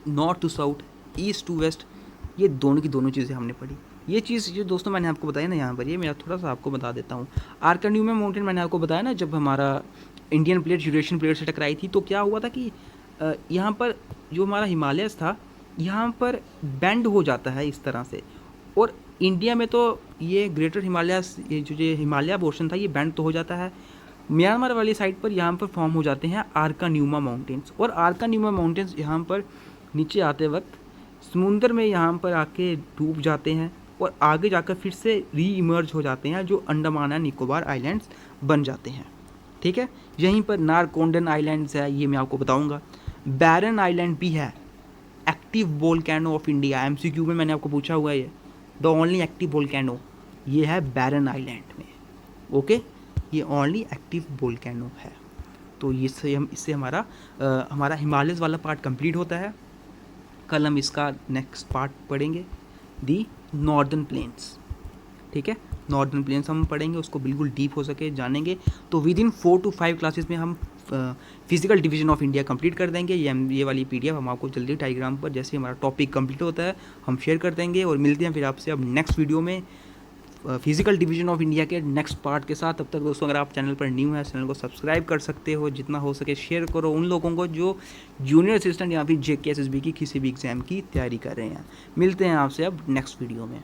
North to south, east to west, ये दोनों की दोनों चीज़ें हमने पढ़ी। ये चीज़ जो दोस्तों मैंने आपको बताया ना यहाँ पर, ये मैं थोड़ा सा आपको बता देता हूँ। आर्कान्यूमा माउंटेन मैंने आपको बताया ना, जब हमारा इंडियन प्लेट यूरेशियन प्लेट से टकराई थी, तो क्या हुआ था कि यहाँ पर जो हमारा हिमालयस था, यहाँ पर बेंड हो जाता है इस तरह से। और इंडिया में तो ये ग्रेटर हिमालयस, ये जो हिमालय पोर्शन था, ये बेंड तो हो जाता है। म्यांमार वाली साइड पर यहाँ पर फॉर्म हो जाते हैं आर्कान्यूमा माउंटेन्स। और आर्कान्यूमा माउंटेन्स यहाँ पर नीचे आते वक्त समुंदर में यहाँ पर आके डूब जाते हैं और आगे जाकर फिर से री इमर्ज हो जाते हैं, जो अंडमान एंड निकोबार आइलैंड्स बन जाते हैं। ठीक है। यहीं पर नारकोंडन आइलैंड्स है, ये मैं आपको बताऊंगा। बैरन आइलैंड भी है, active volcano of India, MCQ में मैंने आपको पूछा हुआ है ये, द ओनली एक्टिव वोल्केनो, ये है बैरन आइलैंड में। ओके, ये ओनली एक्टिव वोल्केनो है। तो इससे हमारा हिमालयस वाला पार्ट कंप्लीट होता है। कल हम इसका नेक्स्ट पार्ट पढ़ेंगे, दी नॉर्दर्न प्लेन्स। ठीक है, नॉर्दर्न प्लेन्स हम पढ़ेंगे, उसको बिल्कुल डीप हो सके जानेंगे। तो विद इन 4 to 5 क्लासेस में हम physical division of India complete कर देंगे। ये वाली पीडीएफ हम आपको जल्दी टेलीग्राम पर जैसे हमारा टॉपिक कंप्लीट होता है हम शेयर कर देंगे। और मिलते हैं फिर आपसे अब नेक्स्ट वीडियो में फिजिकल डिवीजन ऑफ इंडिया के नेक्स्ट पार्ट के साथ। तब तक दोस्तों, अगर आप चैनल पर न्यू है, चैनल को सब्सक्राइब कर सकते हो, जितना हो सके शेयर करो उन लोगों को जो जूनियर असिस्टेंट या फिर JK SSB की किसी भी एग्ज़ाम की तैयारी कर रहे हैं। मिलते हैं आपसे अब नेक्स्ट वीडियो में।